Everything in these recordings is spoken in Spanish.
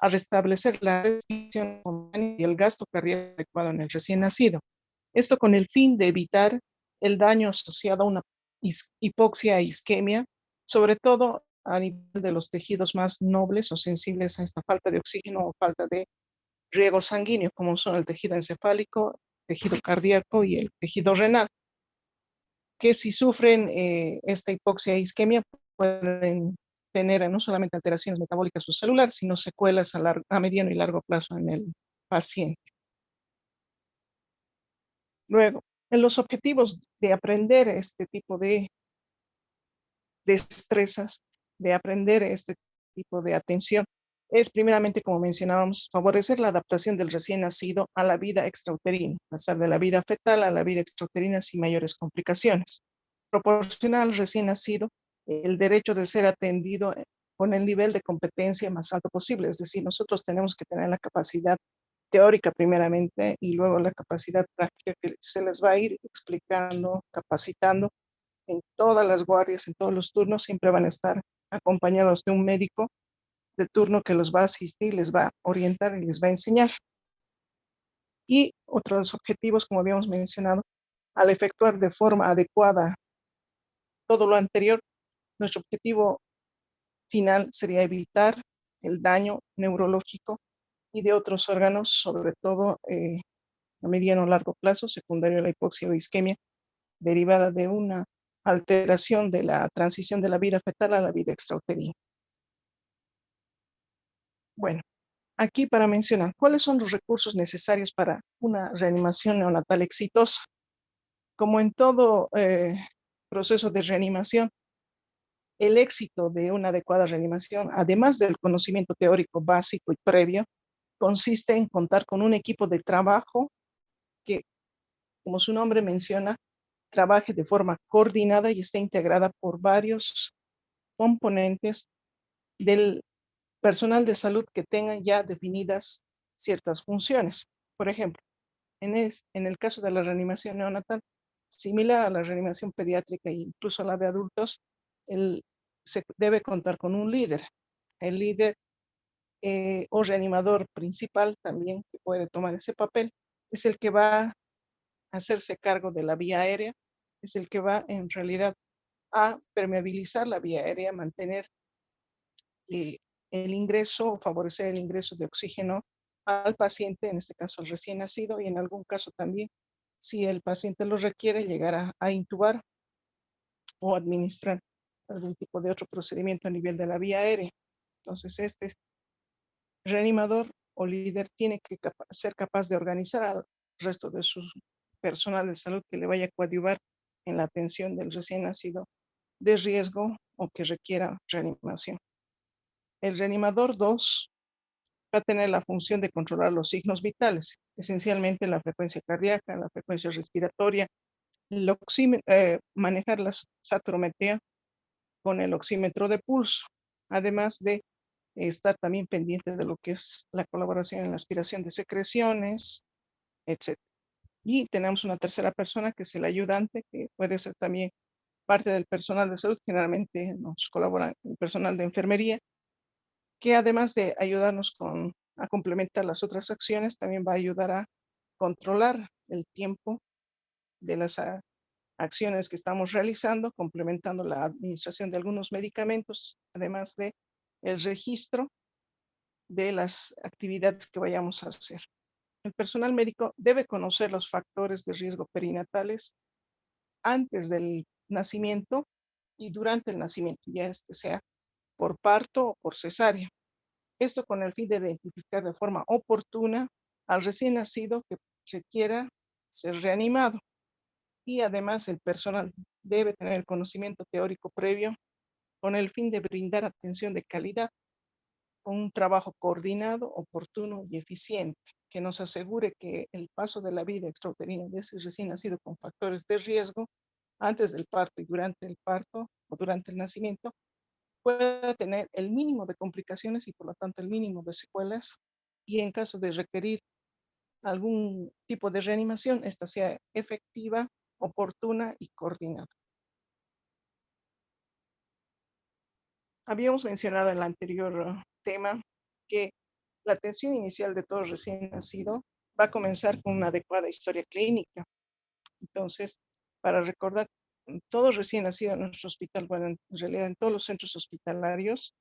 a restablecer la respiración y el gasto cardíaco adecuado en el recién nacido. Esto con el fin de evitar el daño asociado a una hipoxia e isquemia, sobre todo a nivel de los tejidos más nobles o sensibles a esta falta de oxígeno o falta de riego sanguíneo, como son el tejido encefálico, tejido cardíaco y el tejido renal, que si sufren esta hipoxia e isquemia pueden tener no solamente alteraciones metabólicas o celulares, sino secuelas a mediano y largo plazo en el paciente. Luego, en los objetivos de aprender este tipo de destrezas, de aprender este tipo de atención, es primeramente, como mencionábamos, favorecer la adaptación del recién nacido a la vida extrauterina, pasar de la vida fetal a la vida extrauterina sin mayores complicaciones. Proporcionar al recién nacido el derecho de ser atendido con el nivel de competencia más alto posible. Es decir, nosotros tenemos que tener la capacidad teórica primeramente y luego la capacidad práctica que se les va a ir explicando, capacitando en todas las guardias, en todos los turnos, siempre van a estar acompañados de un médico de turno que los va a asistir, les va a orientar y les va a enseñar. Y otros objetivos, como habíamos mencionado, al efectuar de forma adecuada todo lo anterior, nuestro objetivo final sería evitar el daño neurológico y de otros órganos, sobre todo a mediano o largo plazo, secundario a la hipoxia o isquemia, derivada de una alteración de la transición de la vida fetal a la vida extrauterina. Bueno, aquí para mencionar, ¿cuáles son los recursos necesarios para una reanimación neonatal exitosa? Como en todo proceso de reanimación, el éxito de una adecuada reanimación, además del conocimiento teórico básico y previo, consiste en contar con un equipo de trabajo que, como su nombre menciona, trabaje de forma coordinada y esté integrada por varios componentes del personal de salud que tengan ya definidas ciertas funciones. Por ejemplo, en el caso de la reanimación neonatal, similar a la reanimación pediátrica e incluso a la de adultos, se debe contar con un líder. El líder o reanimador principal también que puede tomar ese papel es el que va a hacerse cargo de la vía aérea, es el que va en realidad a permeabilizar la vía aérea, mantener eh, el ingreso o favorecer el ingreso de oxígeno al paciente, en este caso al recién nacido, y en algún caso también, si el paciente lo requiere, llegar a intubar o administrar algún tipo de otro procedimiento a nivel de la vía aérea. Entonces, este reanimador o líder tiene que ser capaz de organizar al resto de su personal de salud que le vaya a coadyuvar en la atención del recién nacido de riesgo o que requiera reanimación. El reanimador 2 va a tener la función de controlar los signos vitales, esencialmente la frecuencia cardíaca, la frecuencia respiratoria, manejar la saturometría con el oxímetro de pulso, además de estar también pendiente de lo que es la colaboración en la aspiración de secreciones, etc. Y tenemos una tercera persona que es el ayudante, que puede ser también parte del personal de salud, generalmente nos colabora el personal de enfermería, que además de ayudarnos a complementar las otras acciones, también va a ayudar a controlar el tiempo de las acciones que estamos realizando, complementando la administración de algunos medicamentos, además de el registro de las actividades que vayamos a hacer. El personal médico debe conocer los factores de riesgo perinatales antes del nacimiento y durante el nacimiento, ya este sea por parto o por cesárea. Esto con el fin de identificar de forma oportuna al recién nacido que requiera ser reanimado. Y además el personal debe tener el conocimiento teórico previo con el fin de brindar atención de calidad con un trabajo coordinado, oportuno y eficiente que nos asegure que el paso de la vida extrauterina de ese recién nacido con factores de riesgo antes del parto y durante el parto o durante el nacimiento pueda tener el mínimo de complicaciones y por lo tanto el mínimo de secuelas y en caso de requerir algún tipo de reanimación, esta sea efectiva, oportuna y coordinada. Habíamos mencionado en el anterior tema que La atención inicial de todo recién nacido va a comenzar con una adecuada historia clínica. Entonces, para recordar, todo recién nacido en nuestro hospital, bueno, en realidad en todos los centros hospitalarios,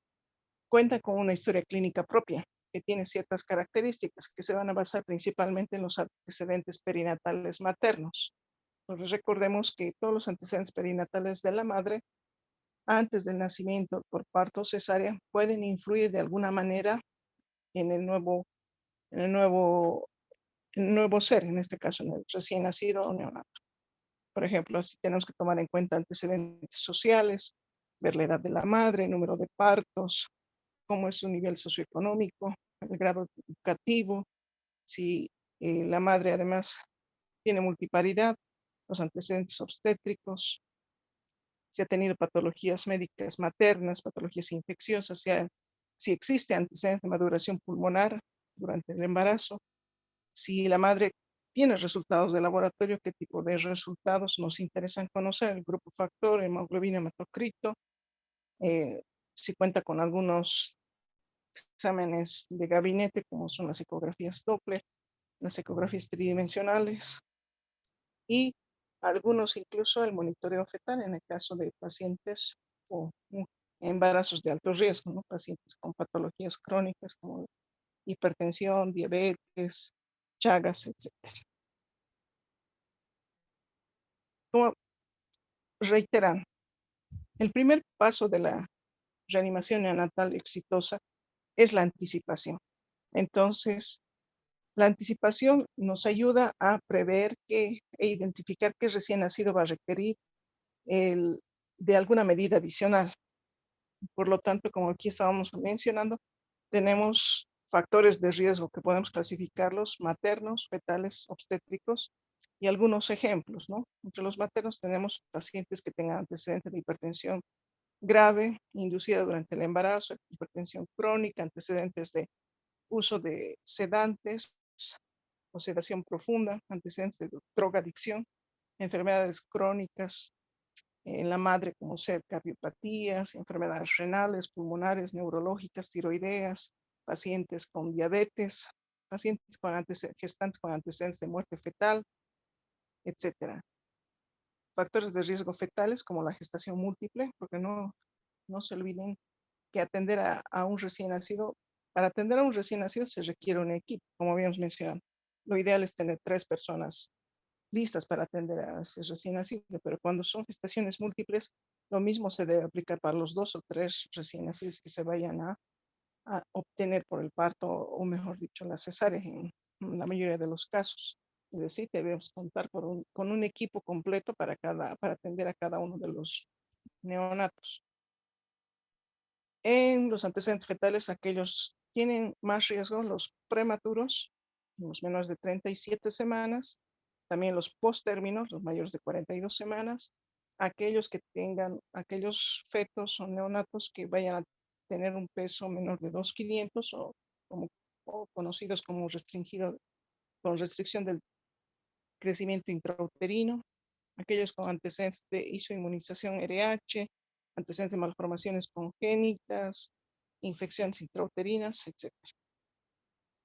cuenta con una historia clínica propia que tiene ciertas características que se van a basar principalmente en los antecedentes perinatales maternos. Entonces, recordemos que todos los antecedentes perinatales de la madre antes del nacimiento por parto cesárea pueden influir de alguna manera en el nuevo, en el nuevo, en el nuevo ser, en este caso en el recién nacido o neonato. Por ejemplo, así tenemos que tomar en cuenta antecedentes sociales, ver la edad de la madre, el número de partos, cómo es su nivel socioeconómico, el grado educativo, si la madre además tiene multiparidad, los antecedentes obstétricos, si ha tenido patologías médicas maternas, patologías infecciosas, si existe antecedentes de maduración pulmonar durante el embarazo, si la madre tiene resultados de laboratorio, qué tipo de resultados nos interesan conocer, el grupo factor, hemoglobina, hematocrito, si cuenta con algunos exámenes de gabinete, como son las ecografías Doppler, las ecografías tridimensionales y algunos incluso el monitoreo fetal en el caso de pacientes o embarazos de alto riesgo, ¿no? Pacientes con patologías crónicas como hipertensión, diabetes, Chagas, etc. Como reiteran, el primer paso de la reanimación neonatal exitosa es la anticipación. Entonces, la anticipación nos ayuda a prever e identificar qué recién nacido va a requerir de alguna medida adicional. Por lo tanto, como aquí estábamos mencionando, tenemos factores de riesgo que podemos clasificarlos, maternos, fetales, obstétricos, y algunos ejemplos, ¿no? Entre los maternos tenemos pacientes que tengan antecedentes de hipertensión grave, inducida durante el embarazo, hipertensión crónica, antecedentes de uso de sedantes o sedación profunda, antecedentes de drogadicción, enfermedades crónicas en la madre como ser cardiopatías, enfermedades renales, pulmonares, neurológicas, tiroideas, pacientes con diabetes, pacientes con gestantes con antecedentes de muerte fetal, etcétera. Factores de riesgo fetales como la gestación múltiple, porque no se olviden que a un recién nacido, para atender a un recién nacido se requiere un equipo, como habíamos mencionado. Lo ideal es tener 3 personas listas para atender a ese recién nacido, pero cuando son gestaciones múltiples, lo mismo se debe aplicar para los 2 o 3 recién nacidos que se vayan a obtener por el parto, o mejor dicho, la cesárea en la mayoría de los casos. Es decir, debemos contar con un equipo completo para atender a cada uno de los neonatos. En los antecedentes fetales, aquellos tienen más riesgo, los prematuros, los menores de 37 semanas, también los postérminos, los mayores de 42 semanas, aquellos fetos o neonatos que vayan a tener un peso menor de 2,500 o conocidos como con restricción del crecimiento intrauterino, aquellos con antecedentes de isoinmunización RH, antecedentes de malformaciones congénitas, infecciones intrauterinas, etc.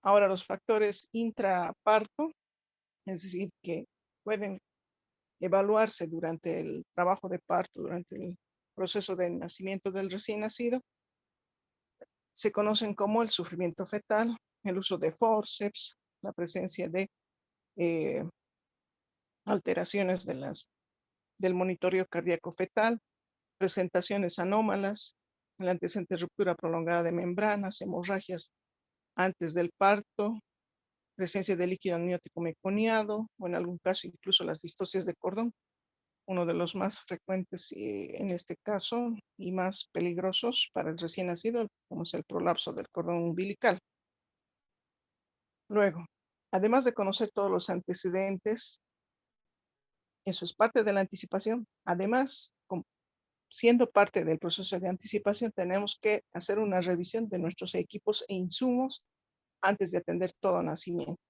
Ahora, los factores intraparto, es decir, que pueden evaluarse durante el trabajo de parto, durante el proceso de nacimiento del recién nacido, se conocen como el sufrimiento fetal, el uso de forceps, la presencia de eh, alteraciones del monitoreo cardíaco fetal, presentaciones anómalas, el antecedente de ruptura prolongada de membranas, hemorragias antes del parto, presencia de líquido amniótico meconiado o en algún caso incluso las distocias de cordón, uno de los más frecuentes en este caso y más peligrosos para el recién nacido, como es el prolapso del cordón umbilical. Luego, además de conocer todos los antecedentes, eso es parte de la anticipación. Además, siendo parte del proceso de anticipación, tenemos que hacer una revisión de nuestros equipos e insumos antes de atender todo nacimiento.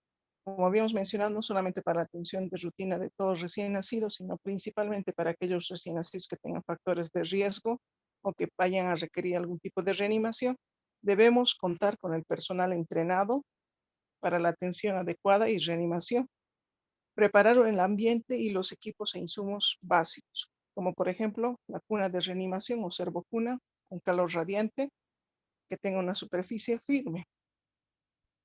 Como habíamos mencionado, no solamente para la atención de rutina de todos recién nacidos, sino principalmente para aquellos recién nacidos que tengan factores de riesgo o que vayan a requerir algún tipo de reanimación. Debemos contar con el personal entrenado para la atención adecuada y reanimación. Preparar el ambiente y los equipos e insumos básicos, como por ejemplo la cuna de reanimación o servocuna con calor radiante que tenga una superficie firme,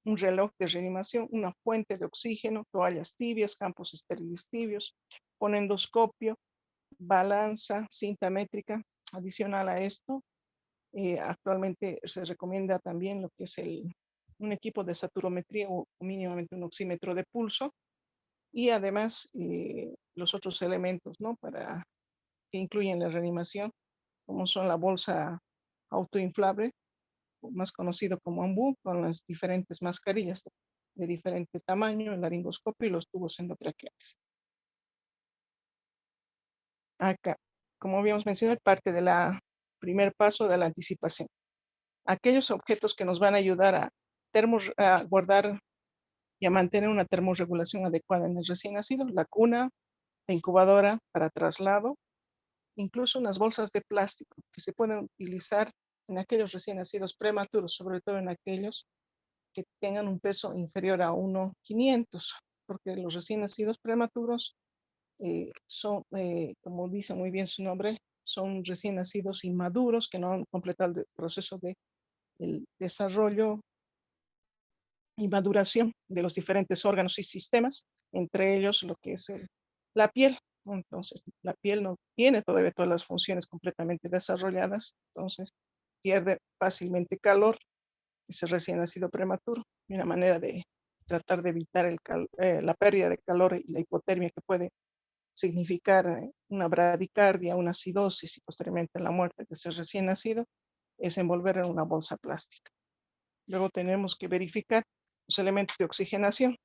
un reloj de reanimación, una fuente de oxígeno, toallas tibias, campos estériles tibios, un endoscopio, balanza, cinta métrica. Adicional a esto, actualmente se recomienda también lo que es un equipo de saturometría o mínimamente un oxímetro de pulso y además los otros elementos, ¿no? Que incluyen la reanimación, como son la bolsa autoinflable, más conocido como AMBU, con las diferentes mascarillas de diferente tamaño, el laringoscopio y los tubos endotraqueales. Acá, como habíamos mencionado, parte del primer paso de la anticipación. Aquellos objetos que nos van a ayudar a guardar y a mantener una termorregulación adecuada en el recién nacido, la cuna, la incubadora para traslado, incluso unas bolsas de plástico que se pueden utilizar en aquellos recién nacidos prematuros, sobre todo en aquellos que tengan un peso inferior a 1,500, porque los recién nacidos prematuros son, como dice muy bien su nombre, son recién nacidos inmaduros que no han completado el proceso de el desarrollo y maduración de los diferentes órganos y sistemas, entre ellos lo que es la piel. Entonces, la piel no tiene todavía todas las funciones completamente desarrolladas, entonces pierde fácilmente calor ese recién nacido prematuro. Y una manera de tratar de evitar la pérdida de calor y la hipotermia que puede significar una bradicardia, una acidosis y posteriormente la muerte de ese recién nacido es envolver en una bolsa plástica. Luego tenemos que verificar los elementos de oxigenación.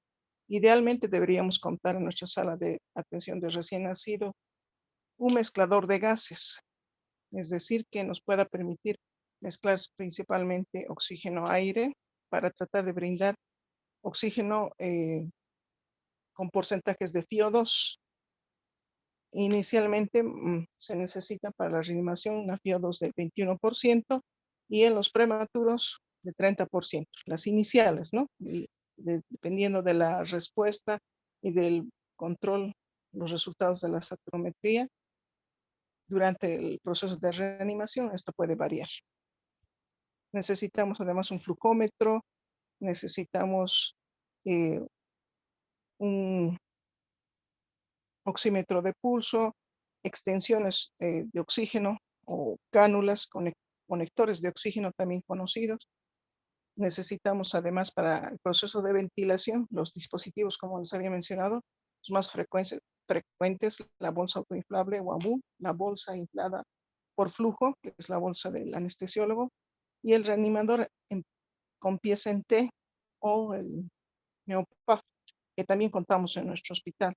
Idealmente deberíamos contar en nuestra sala de atención de recién nacido un mezclador de gases, es decir, que nos pueda permitir mezclar principalmente oxígeno-aire para tratar de brindar oxígeno con porcentajes de FiO2. Inicialmente se necesita para la reanimación una FiO2 del 21% y en los prematuros de 30%, las iniciales, ¿no? Y dependiendo de la respuesta y del control, los resultados de la saturometría, durante el proceso de reanimación, esto puede variar. Necesitamos además un flujómetro, necesitamos un oxímetro de pulso, extensiones de oxígeno o cánulas, conectores de oxígeno también conocidos. Necesitamos además para el proceso de ventilación los dispositivos, como les había mencionado, los más frecuentes, la bolsa autoinflable o AMBU, la bolsa inflada por flujo, que es la bolsa del anestesiólogo, y el reanimador con pieza en T o el Neopaf, que también contamos en nuestro hospital.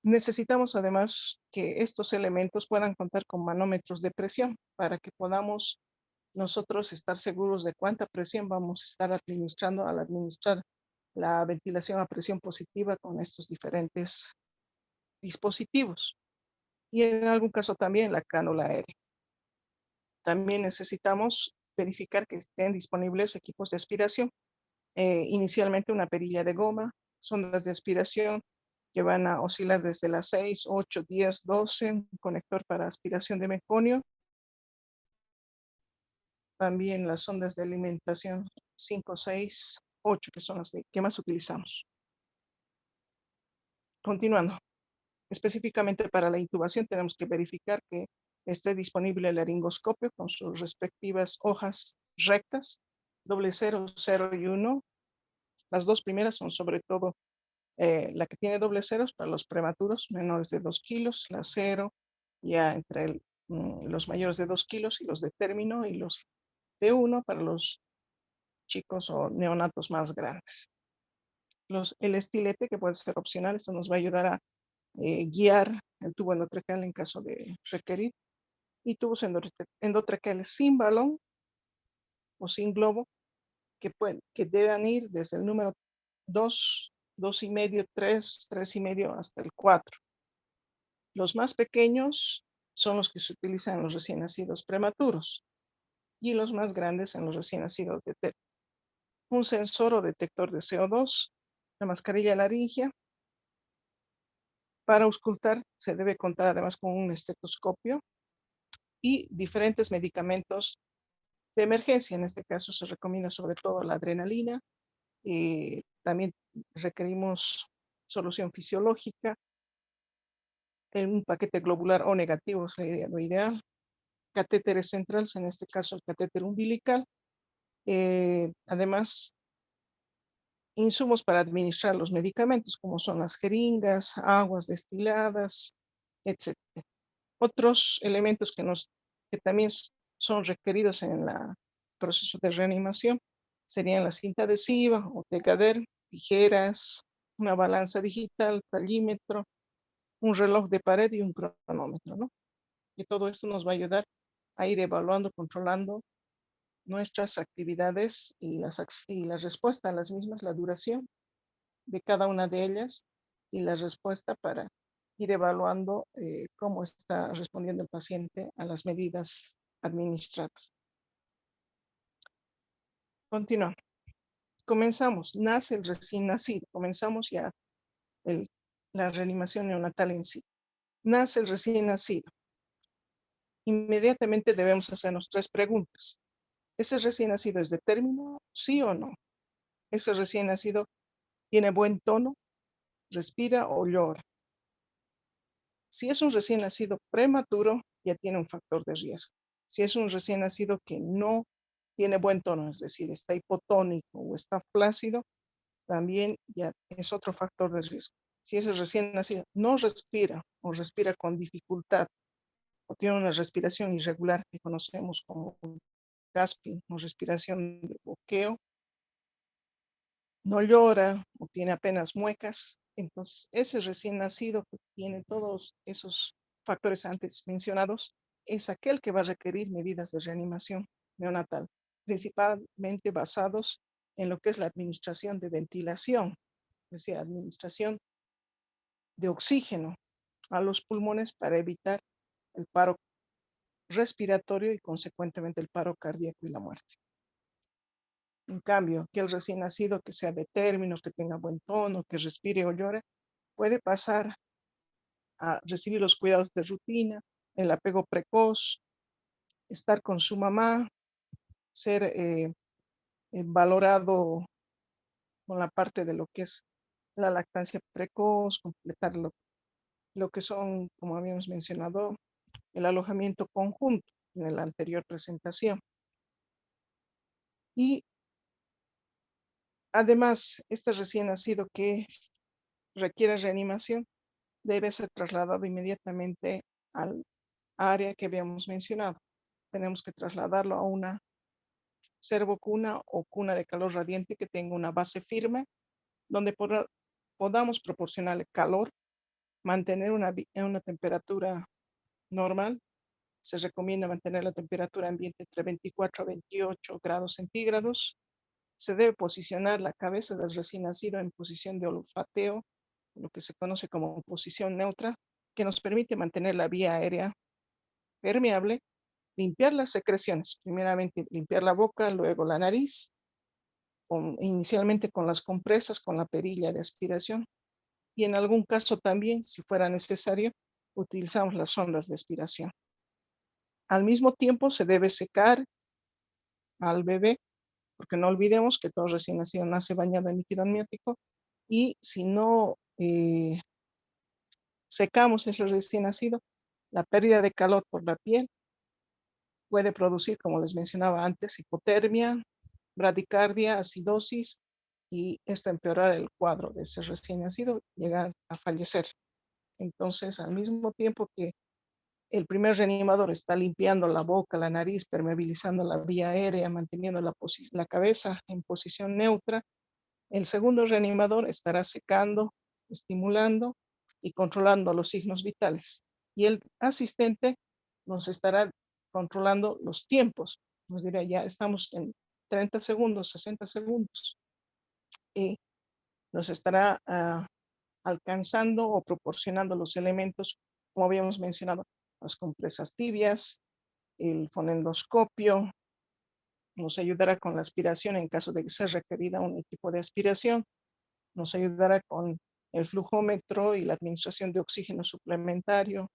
Necesitamos además que estos elementos puedan contar con manómetros de presión para que podamos nosotros estar seguros de cuánta presión vamos a estar administrando al administrar la ventilación a presión positiva con estos diferentes dispositivos. Y en algún caso también la cánula aérea. También necesitamos verificar que estén disponibles equipos de aspiración. Inicialmente una perilla de goma, sondas de aspiración que van a oscilar desde las 6, 8, 10, 12, un conector para aspiración de meconio. También las sondas de alimentación 5, 6, 8, que son las que más utilizamos. Continuando, específicamente para la intubación tenemos que verificar que esté disponible el laringoscopio con sus respectivas hojas rectas, 00, 0 y 1. Las dos primeras son sobre todo la que tiene doble ceros para los prematuros menores de 2 kilos, la 0 ya entre los mayores de 2 kilos y los de término y los de 1 para los chicos o neonatos más grandes. El estilete, que puede ser opcional, esto nos va a ayudar a guiar el tubo endotraqueal en caso de requerir, y tubos endotraqueales sin balón o sin globo, que deben ir desde el número 2, 2,5, 3, 3,5 hasta el 4. Los más pequeños son los que se utilizan en los recién nacidos prematuros. y los más grandes en los recién nacidos un sensor o detector de CO2, la mascarilla laringea. Para auscultar se debe contar además con un estetoscopio y diferentes medicamentos de emergencia. En este caso se recomienda sobre todo la adrenalina. También requerimos solución fisiológica, un paquete globular O negativo es lo ideal, catéteres centrales, en este caso el catéter umbilical. Además, insumos para administrar los medicamentos, como son las jeringas, aguas destiladas, etc. Otros elementos que también son requeridos en el proceso de reanimación serían la cinta adhesiva o tecader, tijeras, una balanza digital, tallímetro, un reloj de pared y un cronómetro, ¿no? Y todo esto nos va a ayudar a ir evaluando, controlando nuestras actividades y la respuesta a las mismas, la duración de cada una de ellas y la respuesta para ir evaluando cómo está respondiendo el paciente a las medidas administradas. Continuamos. Comenzamos, nace el recién nacido, comenzamos ya la reanimación neonatal en sí. Nace el recién nacido. Inmediatamente debemos hacernos 3 preguntas. ¿Ese recién nacido es de término? ¿Sí o no? ¿Ese recién nacido tiene buen tono? ¿Respira o llora? Si es un recién nacido prematuro, ya tiene un factor de riesgo. Si es un recién nacido que no tiene buen tono, es decir, está hipotónico o está flácido, también ya es otro factor de riesgo. Si ese recién nacido no respira o respira con dificultad o tiene una respiración irregular que conocemos como gasping o respiración de boqueo, no llora o tiene apenas muecas, entonces ese recién nacido que tiene todos esos factores antes mencionados es aquel que va a requerir medidas de reanimación neonatal, principalmente basados en lo que es la administración de ventilación, es decir, administración de oxígeno a los pulmones para evitar el paro respiratorio y consecuentemente el paro cardíaco y la muerte. En cambio, que el recién nacido que sea de término, que tenga buen tono, que respire o llore, puede pasar a recibir los cuidados de rutina, el apego precoz, estar con su mamá, ser valorado con la parte de lo que es la lactancia precoz, completar lo que son, como habíamos mencionado, el alojamiento conjunto en la anterior presentación. Y además, este recién nacido que requiere reanimación debe ser trasladado inmediatamente al área que habíamos mencionado. Tenemos que trasladarlo a una servocuna o cuna de calor radiante que tenga una base firme, donde podamos proporcionarle calor, mantener una temperatura normal. Se recomienda mantener la temperatura ambiente entre 24 a 28 grados centígrados. Se debe posicionar la cabeza del recién nacido en posición de olfateo, lo que se conoce como posición neutra, que nos permite mantener la vía aérea permeable, limpiar las secreciones, primeramente limpiar la boca, luego la nariz, inicialmente con las compresas, con la perilla de aspiración, y en algún caso también, si fuera necesario, utilizamos las sondas de aspiración. Al mismo tiempo se debe secar al bebé, porque no olvidemos que todo recién nacido nace bañado en líquido amniótico, y si no secamos ese recién nacido, la pérdida de calor por la piel puede producir, como les mencionaba antes, hipotermia, bradicardia, acidosis, y esto empeorar el cuadro de ese recién nacido, llegar a fallecer. Entonces, al mismo tiempo que el primer reanimador está limpiando la boca, la nariz, permeabilizando la vía aérea, manteniendo la cabeza en posición neutra, el segundo reanimador estará secando, estimulando y controlando los signos vitales. Y el asistente nos estará controlando los tiempos. Nos dirá, ya estamos en 30 segundos, 60 segundos. Y nos estará alcanzando o proporcionando los elementos, como habíamos mencionado, las compresas tibias, el fonendoscopio, nos ayudará con la aspiración en caso de que sea requerida un equipo de aspiración, nos ayudará con el flujómetro y la administración de oxígeno suplementario,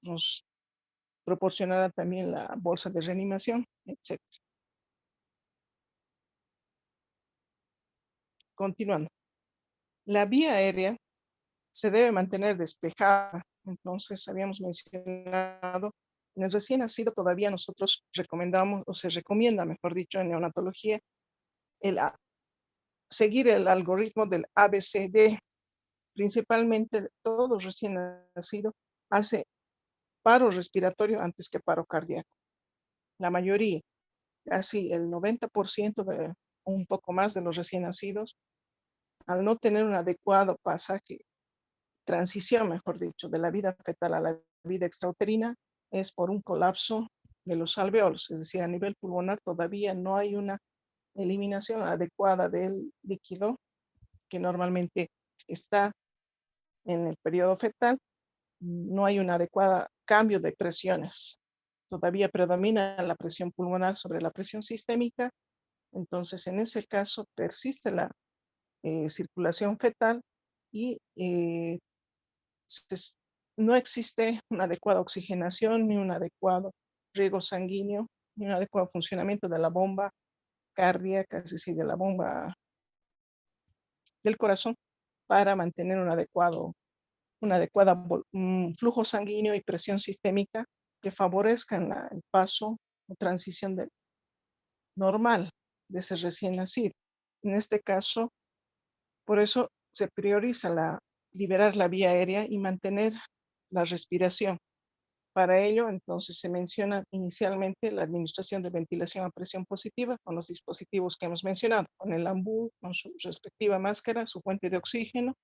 nos proporcionará también la bolsa de reanimación, etc. Continuando. La vía aérea se debe mantener despejada. Entonces, habíamos mencionado, en el recién nacido todavía nosotros recomendamos, o se recomienda, mejor dicho, en neonatología, seguir el algoritmo del ABCD. Principalmente, todo recién nacido hace paro respiratorio antes que paro cardíaco. La mayoría, casi el 90% de un poco más de los recién nacidos, al no tener un adecuado pasaje, transición, mejor dicho, de la vida fetal a la vida extrauterina, es por un colapso de los alveolos, es decir, a nivel pulmonar todavía no hay una eliminación adecuada del líquido que normalmente está en el periodo fetal, no hay un adecuado cambio de presiones. Todavía predomina la presión pulmonar sobre la presión sistémica, entonces en ese caso persiste la circulación fetal y no existe una adecuada oxigenación, ni un adecuado riego sanguíneo, ni un adecuado funcionamiento de la bomba cardíaca, es decir, de la bomba del corazón, para mantener un adecuado flujo sanguíneo y presión sistémica que favorezcan el paso o transición normal de ese recién nacido. En este caso, por eso se prioriza liberar la vía aérea y mantener la respiración. Para ello, entonces, se menciona inicialmente la administración de ventilación a presión positiva con los dispositivos que hemos mencionado, con el AMBU, con su respectiva máscara, su fuente de oxígeno,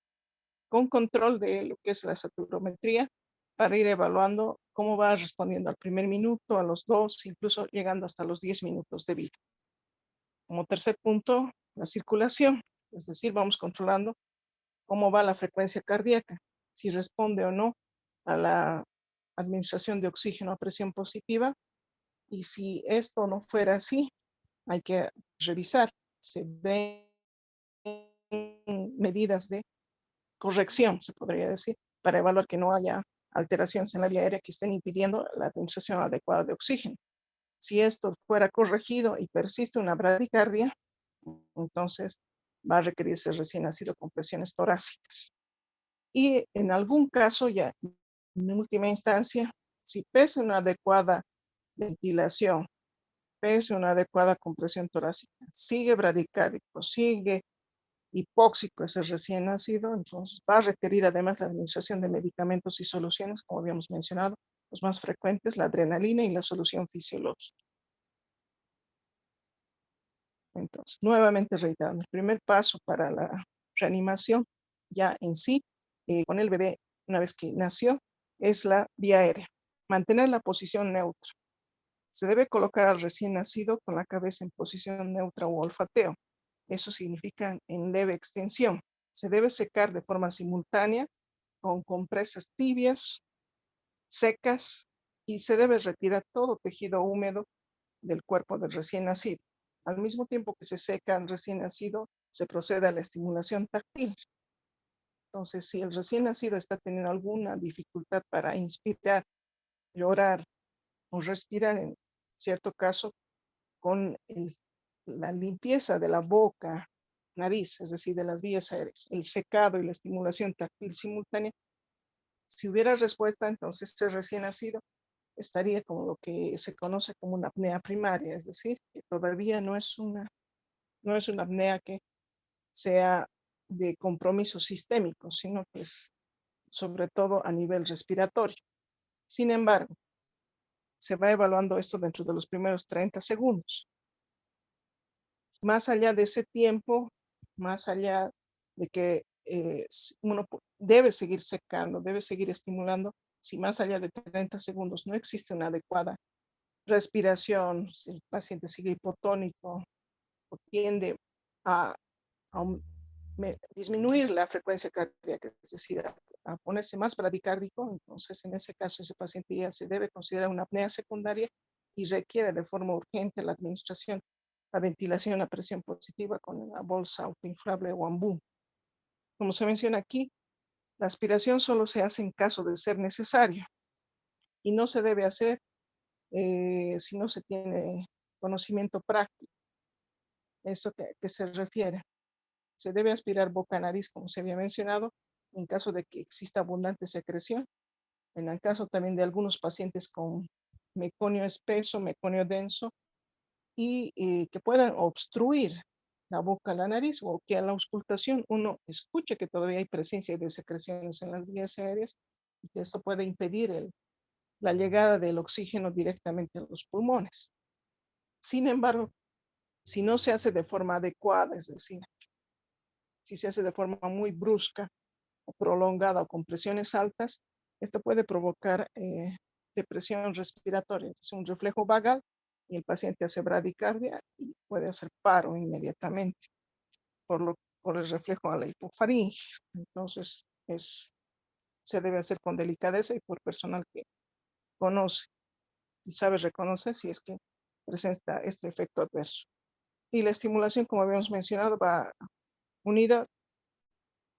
con control de lo que es la saturometría, para ir evaluando cómo va respondiendo al primer minuto, a los 2, incluso llegando hasta los 10 minutos de vida. Como tercer punto, la circulación, es decir, vamos controlando cómo va la frecuencia cardíaca, si responde o no a la administración de oxígeno a presión positiva, y si esto no fuera así, hay que revisar. Se ven medidas de corrección, se podría decir, para evaluar que no haya alteraciones en la vía aérea que estén impidiendo la administración adecuada de oxígeno. Si esto fuera corregido y persiste una bradicardia, entonces va a requerirse recién nacido con presiones torácicas. Y en algún caso, ya en última instancia, si pese una adecuada ventilación, pese una adecuada compresión torácica, sigue bradicárdico, sigue hipóxico ese recién nacido, entonces va a requerir además la administración de medicamentos y soluciones, como habíamos mencionado, los más frecuentes, la adrenalina y la solución fisiológica. Entonces, nuevamente reiterando, el primer paso para la reanimación ya en sí, con el bebé una vez que nació, es la vía aérea. Mantener la posición neutra. Se debe colocar al recién nacido con la cabeza en posición neutra o olfateo. Eso significa en leve extensión. Se debe secar de forma simultánea con compresas tibias, secas, y se debe retirar todo tejido húmedo del cuerpo del recién nacido. Al mismo tiempo que se seca el recién nacido, se procede a la estimulación táctil. Entonces, si el recién nacido está teniendo alguna dificultad para inspirar, llorar o respirar, en cierto caso, con la limpieza de la boca, nariz, es decir, de las vías aéreas, el secado y la estimulación táctil simultánea, si hubiera respuesta, entonces ese recién nacido estaría como lo que se conoce como una apnea primaria, es decir, que todavía no es una apnea que sea de compromiso sistémico, sino que es sobre todo a nivel respiratorio. Sin embargo, se va evaluando esto dentro de los primeros 30 segundos. Más allá de ese tiempo, más allá de que uno debe seguir secando, debe seguir estimulando, si más allá de 30 segundos no existe una adecuada respiración, si el paciente sigue hipotónico o tiende a, a disminuir la frecuencia cardíaca, es decir, a ponerse más bradicárdico, entonces en ese caso ese paciente ya se debe considerar una apnea secundaria y requiere de forma urgente la administración la ventilación a presión positiva con la bolsa autoinflable o ambú. Como se menciona aquí, la aspiración solo se hace en caso de ser necesario y no se debe hacer si no se tiene conocimiento práctico. ¿Esto que se refiere? Se debe aspirar boca a nariz, como se había mencionado, en caso de que exista abundante secreción. En el caso también de algunos pacientes con meconio espeso, meconio denso, y que puedan obstruir la boca a la nariz, o que a la auscultación uno escuche que todavía hay presencia de secreciones en las vías aéreas, y que esto puede impedir la llegada del oxígeno directamente a los pulmones. Sin embargo, si no se hace de forma adecuada, es decir, si se hace de forma muy brusca o prolongada o con presiones altas, esto puede provocar depresión respiratoria, es un reflejo vagal, y el paciente hace bradicardia y puede hacer paro inmediatamente por el reflejo a la hipofaringe. Entonces, se debe hacer con delicadeza y por personal que conoce y sabe reconocer si es que presenta este efecto adverso. Y la estimulación, como habíamos mencionado, va unida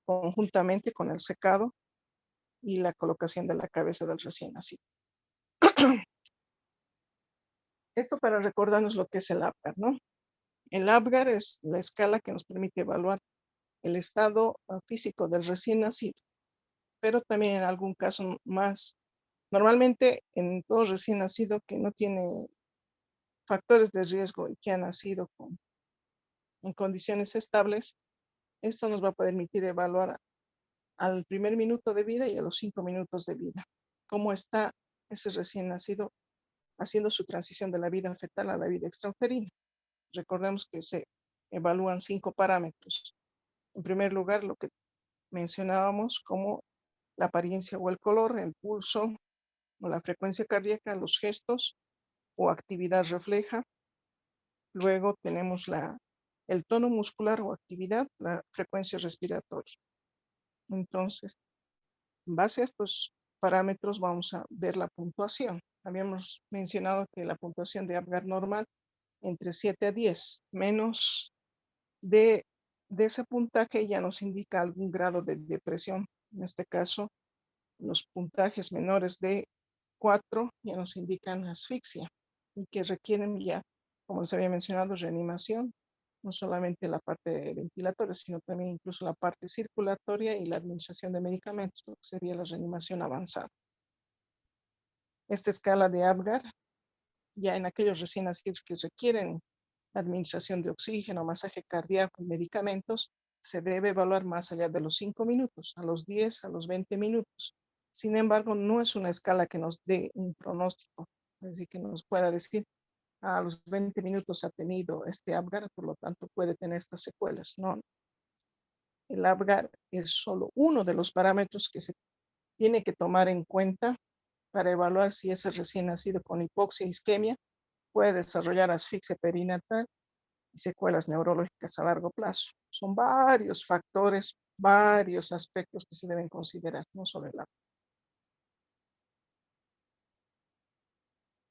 conjuntamente con el secado y la colocación de la cabeza del recién nacido. Esto para recordarnos lo que es el APGAR, ¿no? El APGAR es la escala que nos permite evaluar el estado físico del recién nacido, pero también en algún caso más. Normalmente en todo recién nacido que no tiene factores de riesgo y que ha nacido en condiciones estables, esto nos va a permitir evaluar al primer minuto de vida y a los 5 minutos de vida cómo está ese recién nacido haciendo su transición de la vida fetal a la vida extrauterina. Recordemos que se evalúan 5 parámetros. En primer lugar, lo que mencionábamos como la apariencia o el color, el pulso o la frecuencia cardíaca, los gestos o actividad refleja. Luego tenemos el tono muscular o actividad, la frecuencia respiratoria. Entonces, en base a estos parámetros vamos a ver la puntuación. Habíamos mencionado que la puntuación de APGAR normal entre 7 a 10, menos de ese puntaje ya nos indica algún grado de depresión. En este caso, los puntajes menores de 4 ya nos indican asfixia y que requieren ya, como les había mencionado, reanimación, no solamente la parte ventilatoria, sino también incluso la parte circulatoria y la administración de medicamentos, lo que sería la reanimación avanzada. Esta escala de APGAR, ya en aquellos recién nacidos que requieren administración de oxígeno, masaje cardíaco y medicamentos, se debe evaluar más allá de los 5 minutos, a los 10, a los 20 minutos. Sin embargo, no es una escala que nos dé un pronóstico, es decir, que nos pueda decir a los 20 minutos ha tenido este APGAR, por lo tanto puede tener estas secuelas. No, el APGAR es solo uno de los parámetros que se tiene que tomar en cuenta para evaluar si ese recién nacido con hipoxia e isquemia puede desarrollar asfixia perinatal y secuelas neurológicas a largo plazo. Son varios factores, varios aspectos que se deben considerar, no solo el APGAR.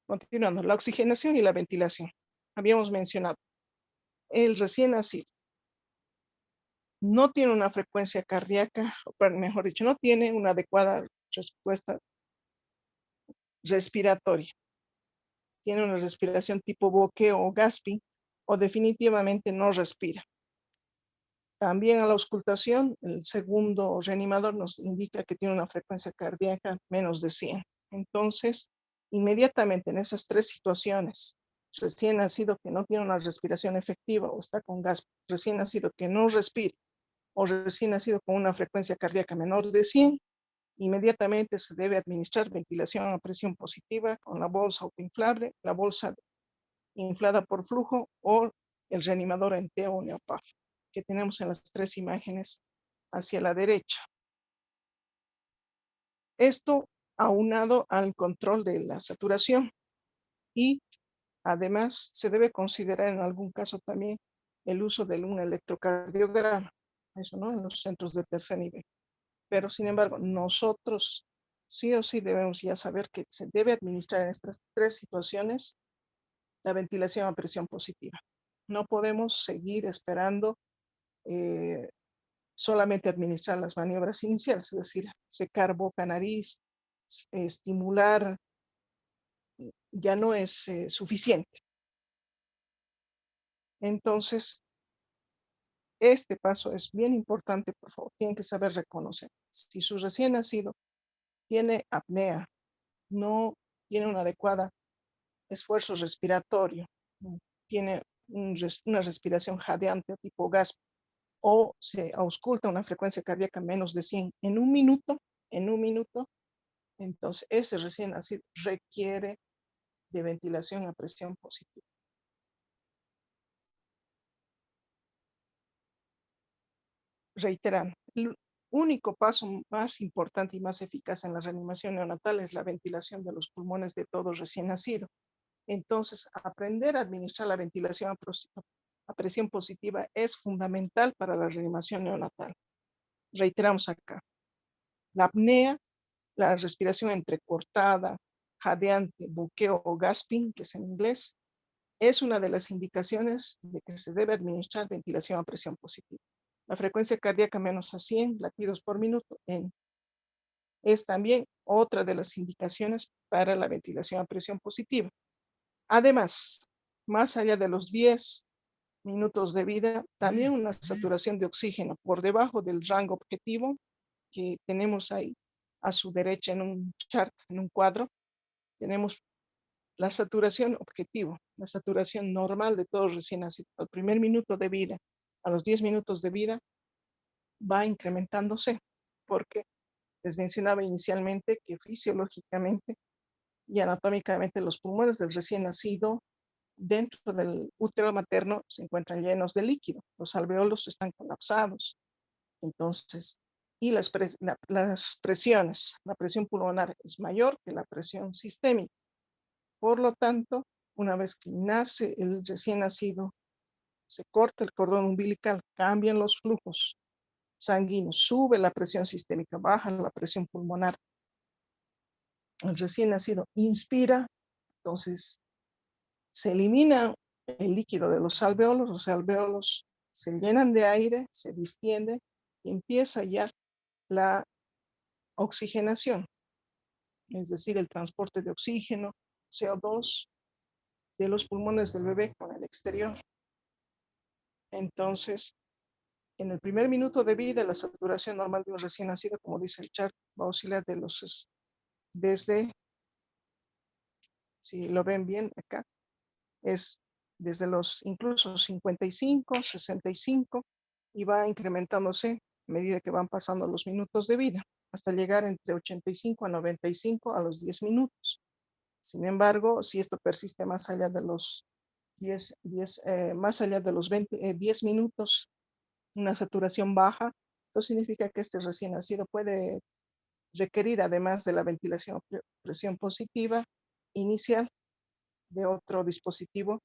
Continuando, la oxigenación y la ventilación. Habíamos mencionado, el recién nacido no tiene una frecuencia cardíaca, o mejor dicho, no tiene una adecuada respuesta respiratoria. Tiene una respiración tipo boqueo o gasping, o definitivamente no respira. También a la auscultación, el segundo reanimador nos indica que tiene una frecuencia cardíaca menos de 100. Entonces, inmediatamente en esas 3 situaciones, recién nacido que no tiene una respiración efectiva o está con gas, recién nacido que no respira o recién nacido con una frecuencia cardíaca menor de 100, inmediatamente se debe administrar ventilación a presión positiva con la bolsa autoinflable, la bolsa inflada por flujo o el reanimador en TEA o NEOPAF, que tenemos en las 3 imágenes hacia la derecha. Esto aunado al control de la saturación, y además se debe considerar en algún caso también el uso de un electrocardiograma, eso no, en los centros de tercer nivel. Pero sin embargo, nosotros sí o sí debemos ya saber que se debe administrar en estas 3 situaciones la ventilación a presión positiva. No podemos seguir esperando solamente administrar las maniobras iniciales, es decir, secar boca, nariz, estimular, ya no es suficiente. Entonces, este paso es bien importante, por favor, tienen que saber reconocer. Si su recién nacido tiene apnea, no tiene un adecuado esfuerzo respiratorio, tiene una respiración jadeante tipo gasp, o se ausculta una frecuencia cardíaca menos de 100 en un minuto, entonces ese recién nacido requiere de ventilación a presión positiva. Reiterando, el único paso más importante y más eficaz en la reanimación neonatal es la ventilación de los pulmones de todo recién nacido. Entonces, aprender a administrar la ventilación a presión positiva es fundamental para la reanimación neonatal. Reiteramos acá, la apnea, la respiración entrecortada, jadeante, buqueo o gasping, que es en inglés, es una de las indicaciones de que se debe administrar ventilación a presión positiva. La frecuencia cardíaca menos a 100 latidos por minuto es también otra de las indicaciones para la ventilación a presión positiva. Además, más allá de los 10 minutos de vida, también una saturación de oxígeno por debajo del rango objetivo que tenemos ahí a su derecha en un chart, en un cuadro, tenemos la saturación objetivo, la saturación normal de todos recién nacidos. Al primer minuto de vida, a los 10 minutos de vida, va incrementándose, porque les mencionaba inicialmente que fisiológicamente y anatómicamente los pulmones del recién nacido dentro del útero materno se encuentran llenos de líquido, los alveolos están colapsados, entonces, y las presiones, la presión pulmonar es mayor que la presión sistémica. Por lo tanto, una vez que nace el recién nacido, se corta el cordón umbilical, cambian los flujos sanguíneos, sube la presión sistémica, baja la presión pulmonar. El recién nacido inspira, entonces se elimina el líquido de los alveolos se llenan de aire, se distiende y empieza ya la oxigenación, es decir, el transporte de oxígeno, CO2 de los pulmones del bebé con el exterior. Entonces, en el primer minuto de vida, la saturación normal de un recién nacido, como dice el chart, va a oscilar desde, si lo ven bien acá, es desde los incluso 55, 65 y va incrementándose a medida que van pasando los minutos de vida, hasta llegar entre 85 a 95 a los 10 minutos. Sin embargo, si esto persiste más allá de los 10 minutos, una saturación baja, esto significa que este recién nacido puede requerir, además de la ventilación a presión positiva inicial, de otro dispositivo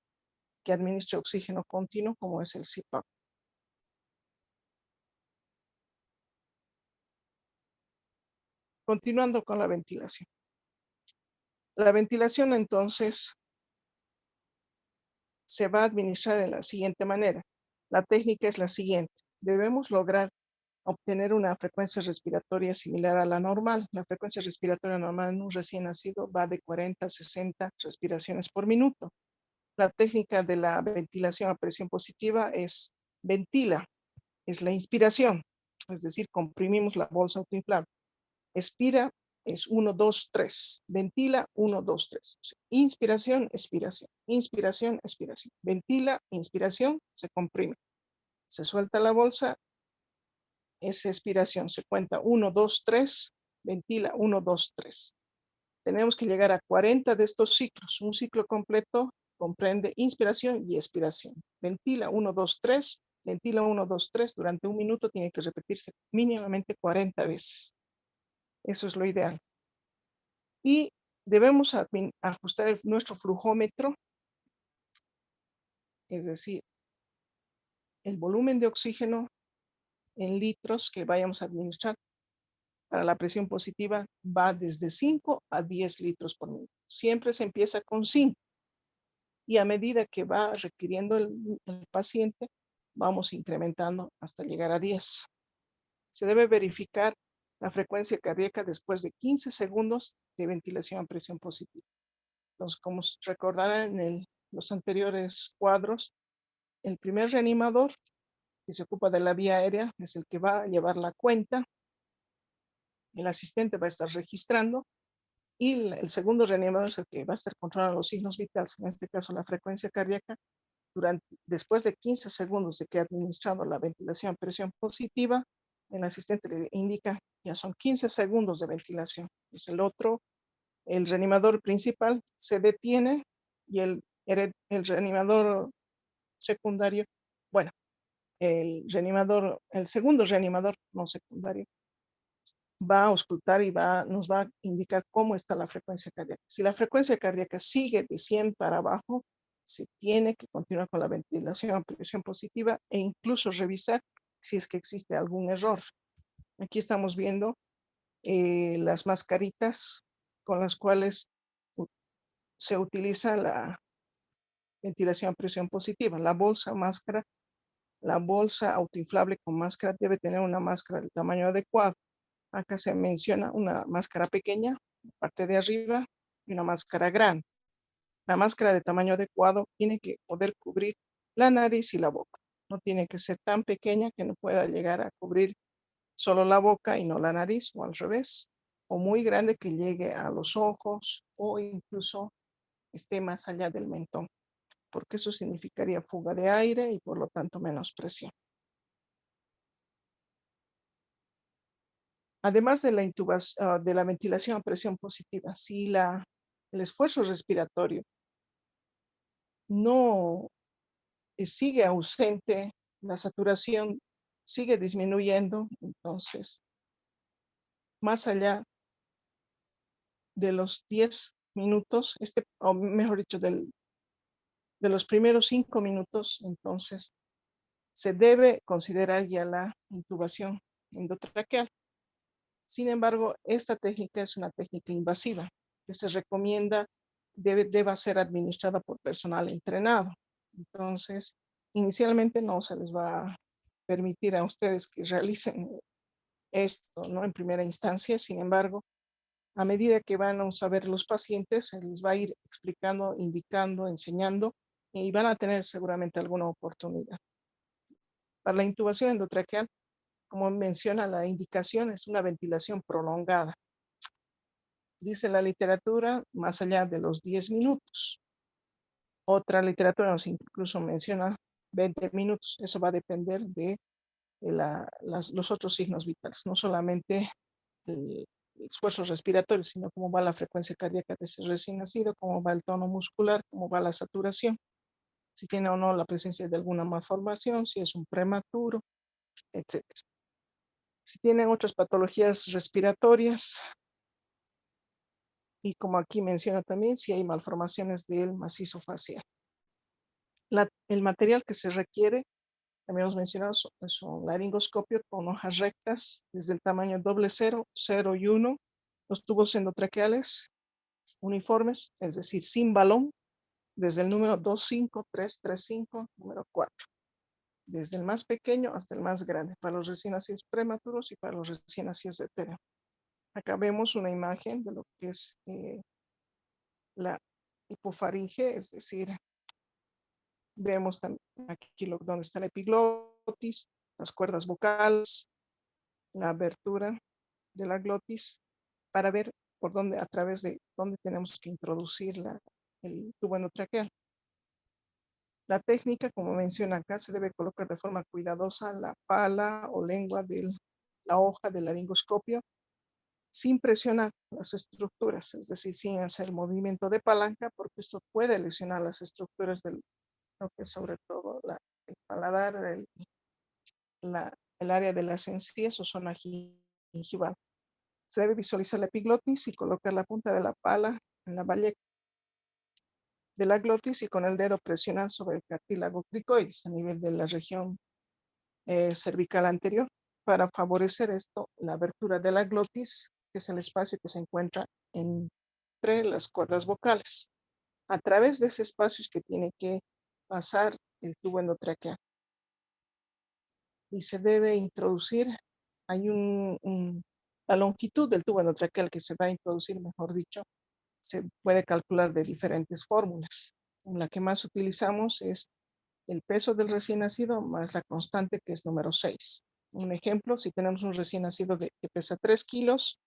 que administre oxígeno continuo, como es el CPAP. Continuando con la ventilación. La ventilación, entonces, se va a administrar de la siguiente manera. La técnica es la siguiente. Debemos lograr obtener una frecuencia respiratoria similar a la normal. La frecuencia respiratoria normal en un recién nacido va de 40 a 60 respiraciones por minuto. La técnica de la ventilación a presión positiva es ventila, es la inspiración, es decir, comprimimos la bolsa autoinflable. Expira es 1, 2, 3. Ventila 1, 2, 3. O sea, inspiración, expiración. Inspiración, expiración. Ventila, inspiración, se comprime. Se suelta la bolsa, es expiración. Se cuenta 1, 2, 3. Ventila 1, 2, 3. Tenemos que llegar a 40 de estos ciclos. Un ciclo completo comprende inspiración y expiración. Ventila 1, 2, 3. Ventila 1, 2, 3. Durante un minuto tiene que repetirse mínimamente 40 veces. Eso es lo ideal. Y debemos ajustar nuestro flujómetro, es decir, el volumen de oxígeno en litros que vayamos a administrar para la presión positiva va desde 5 a 10 litros por minuto. Siempre se empieza con 5. y a medida que va requiriendo el paciente, vamos incrementando hasta llegar a 10. Se debe verificar la frecuencia cardíaca después de 15 segundos de ventilación a presión positiva. Entonces, como recordarán en los anteriores cuadros, el primer reanimador que se ocupa de la vía aérea es el que va a llevar la cuenta. El asistente va a estar registrando y el segundo reanimador es el que va a estar controlando los signos vitales, en este caso la frecuencia cardíaca, después de 15 segundos de que ha administrado la ventilación a presión positiva, el asistente le indica ya son 15 segundos de ventilación. Entonces el reanimador principal se detiene y el reanimador secundario, bueno, el segundo reanimador no secundario, va a auscultar y nos va a indicar cómo está la frecuencia cardíaca. Si la frecuencia cardíaca sigue de 100 para abajo, se tiene que continuar con la ventilación a presión positiva e incluso revisar si es que existe algún error. Aquí estamos viendo las mascaritas con las cuales se utiliza la ventilación a presión positiva. La bolsa autoinflable con máscara debe tener una máscara del tamaño adecuado. Acá se menciona una máscara pequeña, la parte de arriba, y una máscara grande. La máscara de tamaño adecuado tiene que poder cubrir la nariz y la boca. No tiene que ser tan pequeña que no pueda llegar a cubrir solo la boca y no la nariz, o al revés, o muy grande que llegue a los ojos o incluso esté más allá del mentón, porque eso significaría fuga de aire y por lo tanto menos presión. Además de la intubación, de la ventilación a presión positiva, si el esfuerzo respiratorio no sigue ausente, la saturación sigue disminuyendo, entonces, más allá de los 10 minutos, o mejor dicho, de los primeros 5 minutos, entonces, se debe considerar ya la intubación endotraqueal. Sin embargo, esta técnica es una técnica invasiva que se recomienda deba ser administrada por personal entrenado. Entonces, inicialmente no se les va a permitir a ustedes que realicen esto, ¿no? En primera instancia. Sin embargo, a medida que van a saber los pacientes, se les va a ir explicando, indicando, enseñando y van a tener seguramente alguna oportunidad. Para la intubación endotraqueal, como menciona la indicación, es una ventilación prolongada. Dice la literatura, más allá de los 10 minutos. Otra literatura nos incluso menciona 20 minutos. Eso va a depender de los otros signos vitales, no solamente el esfuerzo respiratorio, sino cómo va la frecuencia cardíaca de ese recién nacido, cómo va el tono muscular, cómo va la saturación, si tiene o no la presencia de alguna malformación, si es un prematuro, etc. Si tienen otras patologías respiratorias, y como aquí menciona también, si hay malformaciones del macizo facial. El material que se requiere, también hemos mencionado, es un laringoscopio con hojas rectas desde el tamaño doble 0, 0 y 1. Los tubos endotraqueales uniformes, es decir, sin balón, desde el número 25335, número 4. Desde el más pequeño hasta el más grande, para los recién nacidos prematuros y para los recién nacidos de etéreo. Acá vemos una imagen de lo que es la hipofaringe, es decir, vemos aquí donde está la epiglotis, las cuerdas vocales, la abertura de la glotis, para ver por dónde, a través de dónde tenemos que introducir el tubo endotraqueal. La técnica, como menciona acá, se debe colocar de forma cuidadosa la pala o lengua de la hoja del laringoscopio sin presionar las estructuras, es decir, sin hacer movimiento de palanca, porque esto puede lesionar las estructuras lo que es sobre todo el paladar, el área de las encías o zona gingival. Se debe visualizar la epiglotis y colocar la punta de la pala en la valle de la glotis y con el dedo presionar sobre el cartílago cricoides a nivel de la región cervical anterior para favorecer esto, la abertura de la glotis, que es el espacio que se encuentra entre las cuerdas vocales. A través de ese espacio es que tiene que pasar el tubo endotraqueal. Y se debe introducir, hay la longitud del tubo endotraqueal que se va a introducir, mejor dicho, se puede calcular de diferentes fórmulas. La que más utilizamos es el peso del recién nacido más la constante, que es número 6. Un ejemplo, si tenemos un recién nacido que pesa 3 kilos,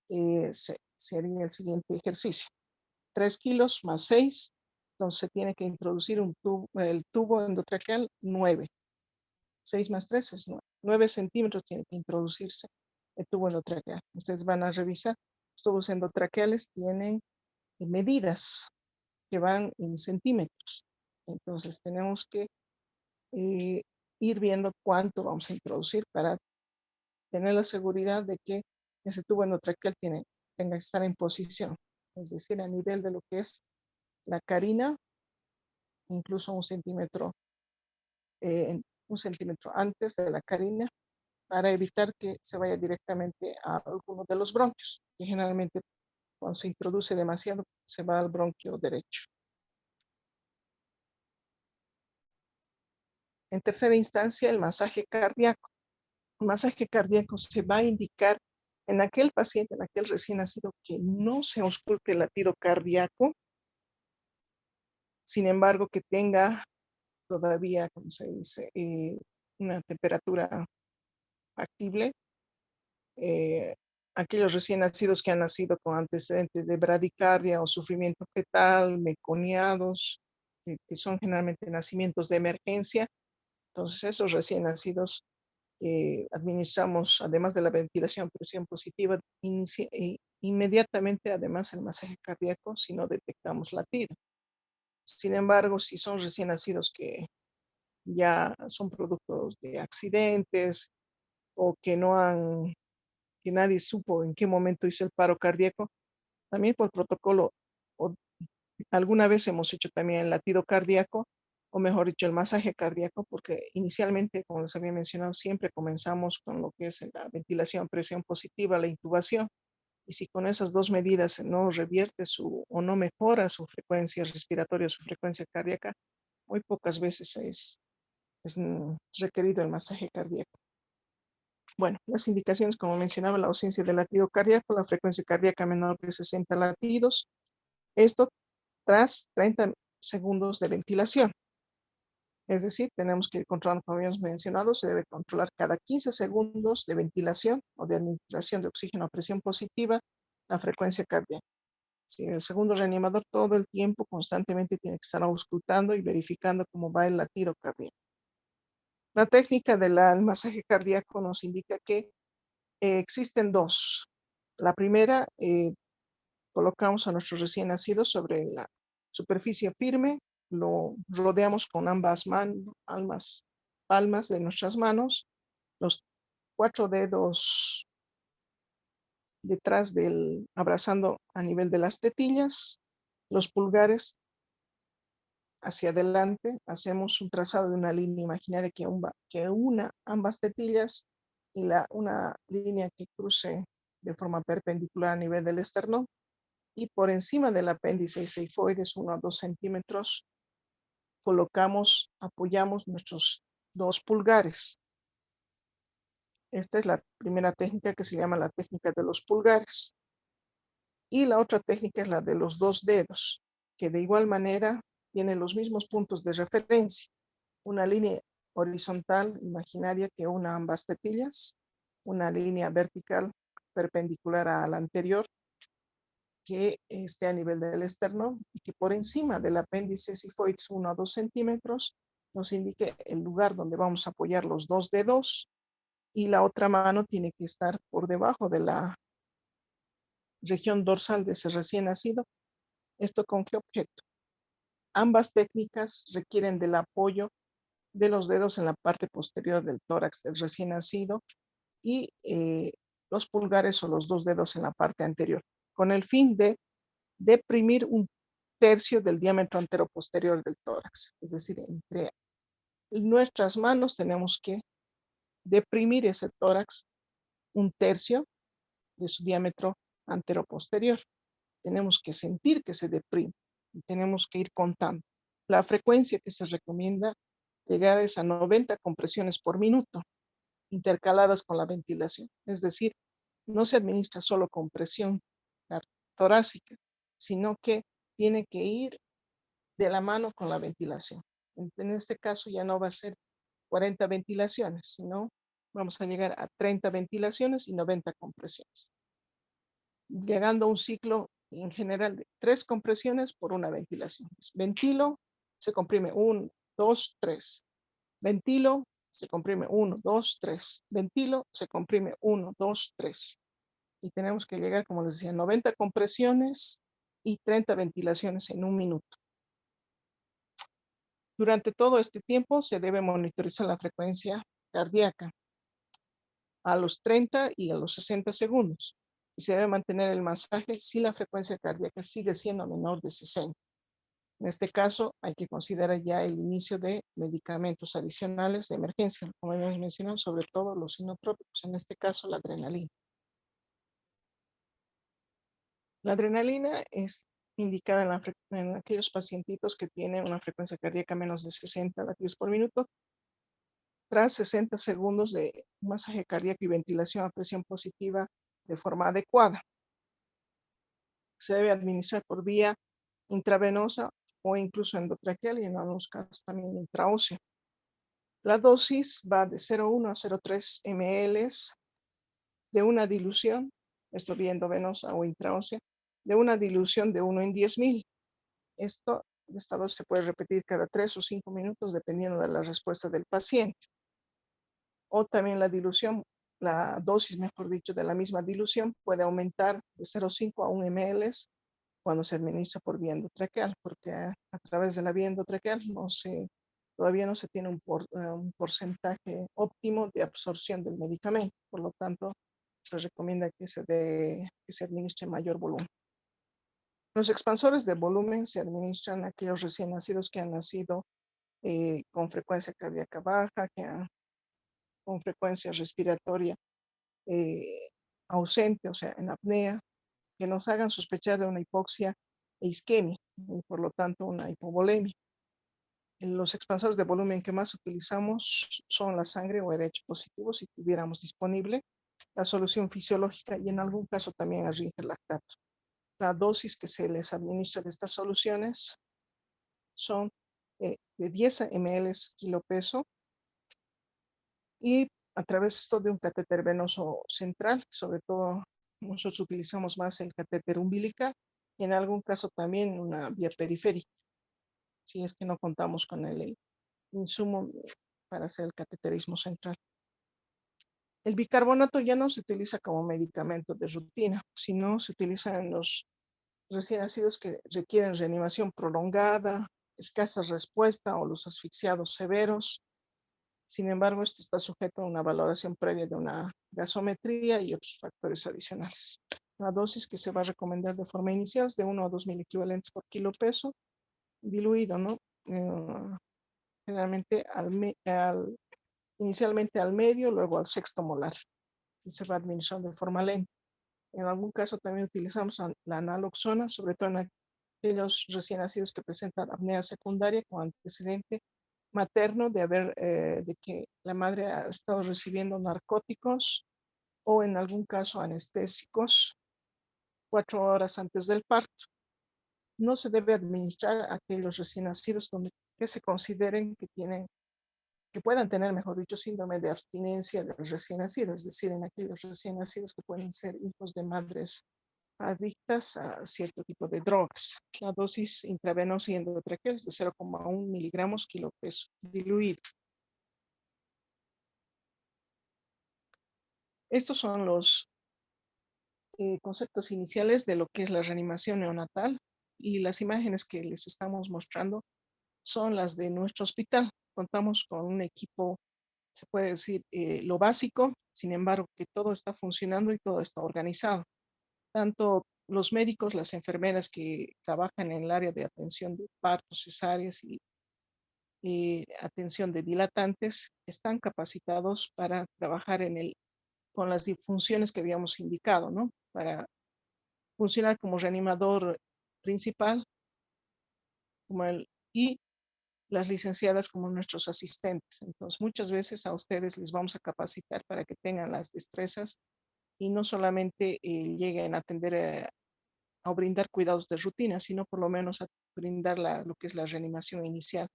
sería el siguiente ejercicio. 3 kilos más 6, entonces se tiene que introducir el tubo endotraqueal 9. 6 más 3 es 9. 9 centímetros tiene que introducirse el tubo endotraqueal. Ustedes van a revisar, los tubos endotraqueales tienen medidas que van en centímetros. Entonces tenemos que ir viendo cuánto vamos a introducir para tener la seguridad de que ese tubo endotraqueal tenga que estar en posición, es decir, a nivel de lo que es la carina, incluso un centímetro antes de la carina, para evitar que se vaya directamente a alguno de los bronquios, que generalmente cuando se introduce demasiado se va al bronquio derecho. En tercera instancia, el masaje cardíaco. El masaje cardíaco se va a indicar en aquel paciente, en aquel recién nacido, que no se ausculte el latido cardíaco, sin embargo que tenga todavía, como se dice, una temperatura factible. Aquellos recién nacidos que han nacido con antecedentes de bradicardia o sufrimiento fetal, meconiados, que son generalmente nacimientos de emergencia. Entonces, esos recién nacidos administramos, además de la ventilación a presión positiva, inmediatamente, además, el masaje cardíaco si no detectamos latido. Sin embargo, si son recién nacidos que ya son productos de accidentes o que nadie supo en qué momento hizo el paro cardíaco, también por protocolo, o alguna vez hemos hecho también el latido cardíaco, o mejor dicho, el masaje cardíaco, porque inicialmente, como les había mencionado, siempre comenzamos con lo que es la ventilación a presión positiva, la intubación, y si con esas dos medidas no revierte o no mejora su frecuencia respiratoria, su frecuencia cardíaca, muy pocas veces es requerido el masaje cardíaco. Bueno, las indicaciones, como mencionaba, la ausencia de latido cardíaco, la frecuencia cardíaca menor de 60 latidos, esto tras 30 segundos de ventilación. Es decir, tenemos que ir controlando, como habíamos mencionado, se debe controlar cada 15 segundos de ventilación o de administración de oxígeno a presión positiva la frecuencia cardíaca. Si el segundo reanimador todo el tiempo constantemente tiene que estar auscultando y verificando cómo va el latido cardíaco. La técnica del masaje cardíaco nos indica que existen dos. La primera, colocamos a nuestro recién nacido sobre la superficie firme, lo rodeamos con ambas palmas de nuestras manos, los 4 dedos detrás abrazando a nivel de las tetillas, los pulgares hacia adelante, hacemos un trazado de una línea imaginaria que una ambas tetillas y una línea que cruce de forma perpendicular a nivel del esternón, y por encima del apéndice seifoides, 1 a 2 centímetros, apoyamos nuestros 2 pulgares. Esta es la primera técnica, que se llama la técnica de los pulgares. Y la otra técnica es la de los 2 dedos, que de igual manera tiene los mismos puntos de referencia. Una línea horizontal imaginaria que una ambas tetillas, una línea vertical perpendicular a la anterior que esté a nivel del esternón y que por encima del apéndice sifoides 1 a 2 centímetros nos indique el lugar donde vamos a apoyar los 2 dedos, y la otra mano tiene que estar por debajo de la región dorsal de ese recién nacido. ¿Esto con qué objeto? Ambas técnicas requieren del apoyo de los dedos en la parte posterior del tórax del recién nacido y los pulgares o los 2 dedos en la parte anterior, con el fin de deprimir un tercio del diámetro anteroposterior del tórax. Es decir, entre nuestras manos tenemos que deprimir ese tórax un tercio de su diámetro anteroposterior. Tenemos que sentir que se deprime. y tenemos que ir contando. La frecuencia que se recomienda llegar es a 90 compresiones por minuto, intercaladas con la ventilación. Es decir, no se administra solo compresión torácica, sino que tiene que ir de la mano con la ventilación. En este caso ya no va a ser 40 ventilaciones, sino vamos a llegar a 30 ventilaciones y 90 compresiones, llegando a un ciclo en general de 3 compresiones por una ventilación. Ventilo, se comprime 1, 2, 3. Ventilo, se comprime 1, 2, 3. Ventilo, se comprime 1, 2, 3. Y tenemos que llegar, como les decía, 90 compresiones y 30 ventilaciones en un minuto. Durante todo este tiempo se debe monitorizar la frecuencia cardíaca a los 30 y a los 60 segundos. Y se debe mantener el masaje si la frecuencia cardíaca sigue siendo menor de 60. En este caso, hay que considerar ya el inicio de medicamentos adicionales de emergencia, como hemos mencionado, sobre todo los inotrópicos, en este caso la adrenalina. La adrenalina es indicada en aquellos pacientitos que tienen una frecuencia cardíaca menos de 60 latidos por minuto, tras 60 segundos de masaje cardíaco y ventilación a presión positiva de forma adecuada. Se debe administrar por vía intravenosa o incluso endotraqueal y en algunos casos también intraósea. La dosis va de 0,1 a 0,3 ml de una dilución, esto vía endovenosa o intraósea, de una dilución de 1 en 10,000. Esta dosis se puede repetir cada 3 o 5 minutos dependiendo de la respuesta del paciente. O también la dosis, mejor dicho, de la misma dilución puede aumentar de 0,5 a 1 ml cuando se administra por vía endotraqueal, porque a través de la vía endotraqueal todavía no se tiene un porcentaje óptimo de absorción del medicamento. Por lo tanto, se recomienda que se administre mayor volumen. Los expansores de volumen se administran a aquellos recién nacidos que han nacido con frecuencia cardíaca baja, con frecuencia respiratoria ausente, o sea, en apnea, que nos hagan sospechar de una hipoxia e isquemia y por lo tanto una hipovolemia. Los expansores de volumen que más utilizamos son la sangre o RH positivo si tuviéramos disponible, la solución fisiológica y en algún caso también el Ringer lactato. La dosis que se les administra de estas soluciones son de 10 ml kilo peso y a través de un catéter venoso central, sobre todo nosotros utilizamos más el catéter umbilical y en algún caso también una vía periférica, si es que no contamos con el insumo para hacer el cateterismo central. El bicarbonato ya no se utiliza como medicamento de rutina, sino se utiliza en los recién nacidos que requieren reanimación prolongada, escasa respuesta o los asfixiados severos. Sin embargo, esto está sujeto a una valoración previa de una gasometría y otros factores adicionales. La dosis que se va a recomendar de forma inicial es de 1 a 2,000 equivalentes por kilo peso, diluido, ¿no? Generalmente inicialmente al medio, luego al sexto molar. Y se va administrando de forma lenta. En algún caso también utilizamos la naloxona, sobre todo en aquellos recién nacidos que presentan apnea secundaria con antecedente materno de que la madre ha estado recibiendo narcóticos o en algún caso anestésicos 4 horas antes del parto. No se debe administrar a aquellos recién nacidos que se consideren que puedan tener, mejor dicho, síndrome de abstinencia del recién nacido, es decir, en aquellos recién nacidos que pueden ser hijos de madres adictas a cierto tipo de drogas. La dosis intravenosa y endotraqueal es de 0,1 miligramos kilo peso diluido. Estos son los conceptos iniciales de lo que es la reanimación neonatal y las imágenes que les estamos mostrando son las de nuestro hospital. Contamos con un equipo, se puede decir, lo básico, sin embargo, que todo está funcionando y todo está organizado. Tanto los médicos, las enfermeras que trabajan en el área de atención de partos, cesáreas y atención de dilatantes están capacitados para trabajar con las funciones que habíamos indicado, ¿no? Para funcionar como reanimador principal, y las licenciadas como nuestros asistentes. Entonces, muchas veces a ustedes les vamos a capacitar para que tengan las destrezas y no solamente lleguen a atender o brindar cuidados de rutina, sino por lo menos a brindar lo que es la reanimación inicial,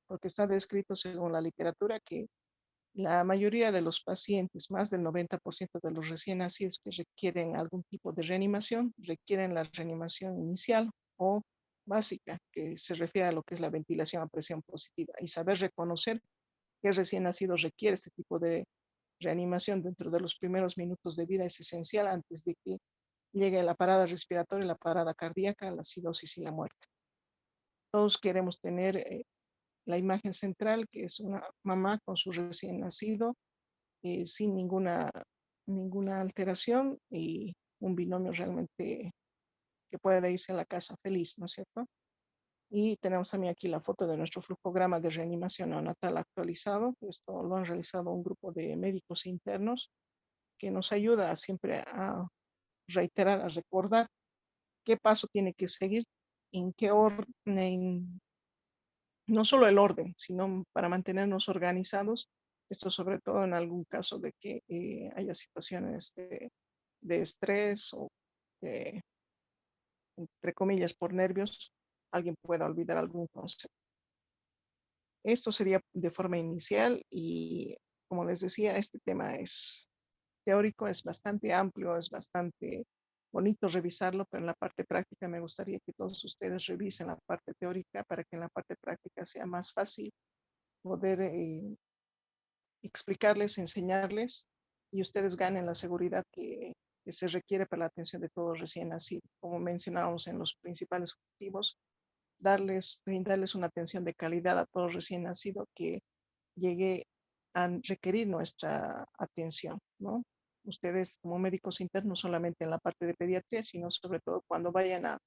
porque está descrito según la literatura que la mayoría de los pacientes, más del 90% de los recién nacidos que requieren algún tipo de reanimación, requieren la reanimación inicial o básica, que se refiere a lo que es la ventilación a presión positiva. Y saber reconocer que el recién nacido requiere este tipo de reanimación dentro de los primeros minutos de vida es esencial antes de que llegue la parada respiratoria, la parada cardíaca, la acidosis y la muerte. Todos queremos tener la imagen central, que es una mamá con su recién nacido, sin ninguna alteración y un binomio realmente que pueda irse a la casa feliz, ¿no es cierto? Y tenemos también aquí la foto de nuestro flujograma de reanimación neonatal actualizado. Esto lo han realizado un grupo de médicos internos que nos ayuda siempre a reiterar, a recordar qué paso tiene que seguir, en qué orden, no solo el orden, sino para mantenernos organizados. Esto sobre todo en algún caso de que haya situaciones de estrés o de, entre comillas, por nervios, alguien pueda olvidar algún concepto. Esto sería de forma inicial y, como les decía, este tema es teórico, es bastante amplio, es bastante bonito revisarlo, pero en la parte práctica me gustaría que todos ustedes revisen la parte teórica para que en la parte práctica sea más fácil poder explicarles, enseñarles y ustedes ganen la seguridad que se requiere para la atención de todos recién nacidos. Como mencionábamos en los principales objetivos, brindarles una atención de calidad a todos recién nacidos que llegue a requerir nuestra atención, ¿no? Ustedes como médicos internos, solamente en la parte de pediatría, sino sobre todo cuando vayan a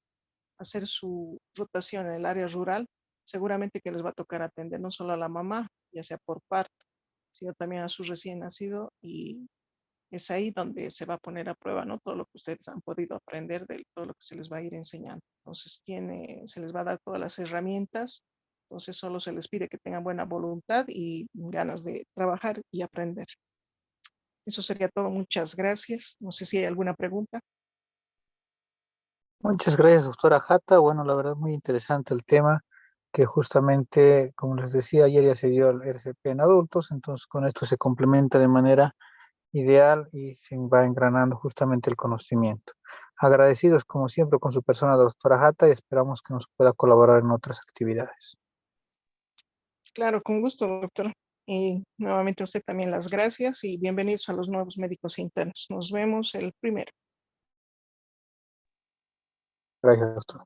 hacer su rotación en el área rural, seguramente que les va a tocar atender no solo a la mamá, ya sea por parto, sino también a su recién nacido y es ahí donde se va a poner a prueba, ¿no? Todo lo que ustedes han podido aprender de todo lo que se les va a ir enseñando. Entonces se les va a dar todas las herramientas, entonces solo se les pide que tengan buena voluntad y ganas de trabajar y aprender. Eso sería todo. Muchas gracias. No sé si hay alguna pregunta. Muchas gracias, doctora Jata. Bueno, la verdad muy interesante el tema, que justamente, como les decía, ayer ya se dio el RCP en adultos, entonces con esto se complementa de manera ideal y se va engranando justamente el conocimiento. Agradecidos como siempre con su persona, doctora Jata, y esperamos que nos pueda colaborar en otras actividades. Claro, con gusto, doctor. Y nuevamente a usted también las gracias y bienvenidos a los nuevos médicos internos. Nos vemos el primero. Gracias, doctor.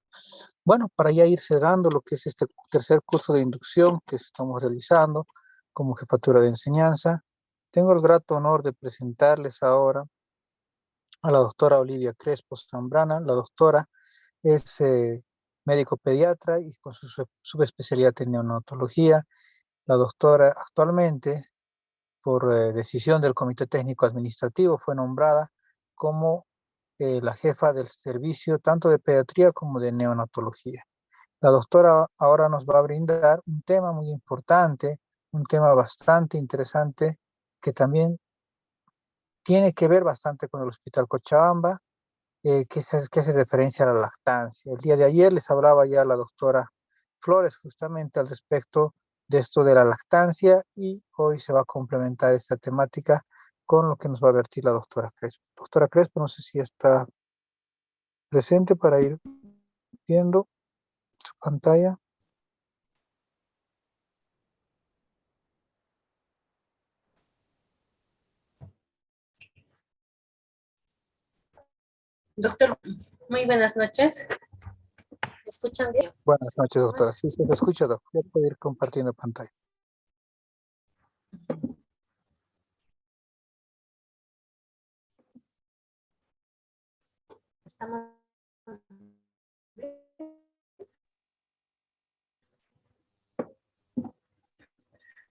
Bueno, para ya ir cerrando lo que es este tercer curso de inducción que estamos realizando como jefatura de enseñanza, tengo el grato honor de presentarles ahora a la doctora Olivia Crespo Zambrana. La doctora es médico pediatra y con su subespecialidad en neonatología. La doctora actualmente, por decisión del Comité Técnico Administrativo, fue nombrada como la jefa del servicio tanto de pediatría como de neonatología. La doctora ahora nos va a brindar un tema muy importante, un tema bastante interesante que también tiene que ver bastante con el Hospital Cochabamba, que hace referencia a la lactancia. El día de ayer les hablaba ya la doctora Flores justamente al respecto de esto de la lactancia y hoy se va a complementar esta temática con lo que nos va a vertir la doctora Crespo. Doctora Crespo, no sé si está presente para ir viendo su pantalla. Doctor, muy buenas noches. ¿Me escuchan bien? Buenas noches, doctora. Sí, se escucha, doctor. Ya puede ir compartiendo pantalla. Estamos.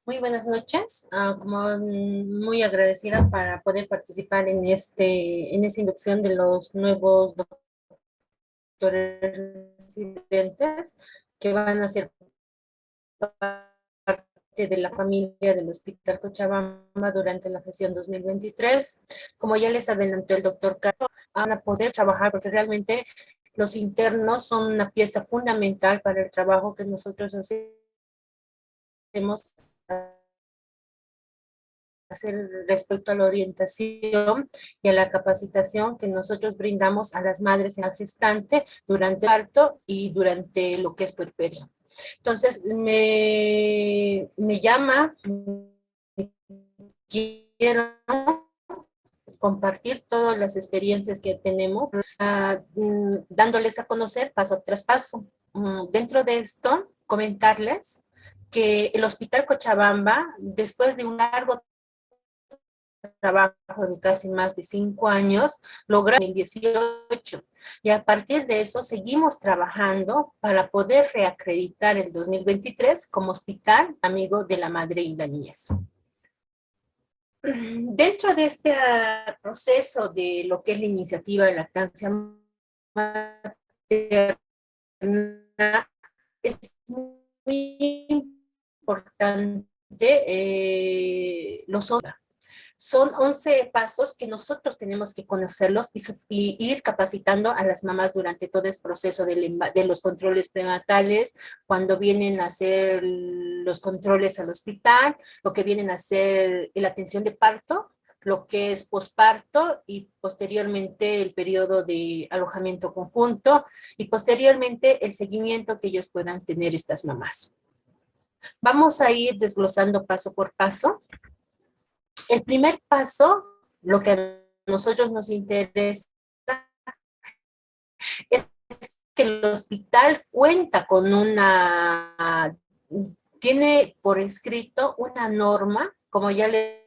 Muy buenas noches. Como muy agradecida para poder participar en esta inducción de los nuevos doctores residentes. que van a ser parte de la familia del Hospital Cochabamba durante la gestión 2023. Como ya les adelantó el doctor Carlos, van a poder trabajar porque realmente los internos son una pieza fundamental para el trabajo que nosotros hacemos hacer respecto a la orientación y a la capacitación que nosotros brindamos a las madres en la gestante durante el parto y durante lo que es puerperio. Entonces, me llama, quiero compartir todas las experiencias que tenemos, dándoles a conocer paso tras paso. Dentro de esto, comentarles que el Hospital Cochabamba, después de un largo trabajo de casi más de 5 años, logra en el 18. Y a partir de eso seguimos trabajando para poder reacreditar el 2023 como Hospital Amigo de la Madre y la Niñez. Dentro de este proceso de lo que es la iniciativa de lactancia materna, es muy importante los otros. Son 11 pasos que nosotros tenemos que conocerlos y ir capacitando a las mamás durante todo el proceso de los controles prenatales, cuando vienen a hacer los controles al hospital, lo que vienen a hacer la atención de parto, lo que es posparto y posteriormente el periodo de alojamiento conjunto y posteriormente el seguimiento que ellos puedan tener estas mamás. Vamos a ir desglosando paso por paso. El primer paso, lo que a nosotros nos interesa, es que el hospital cuenta con tiene por escrito una norma, como ya les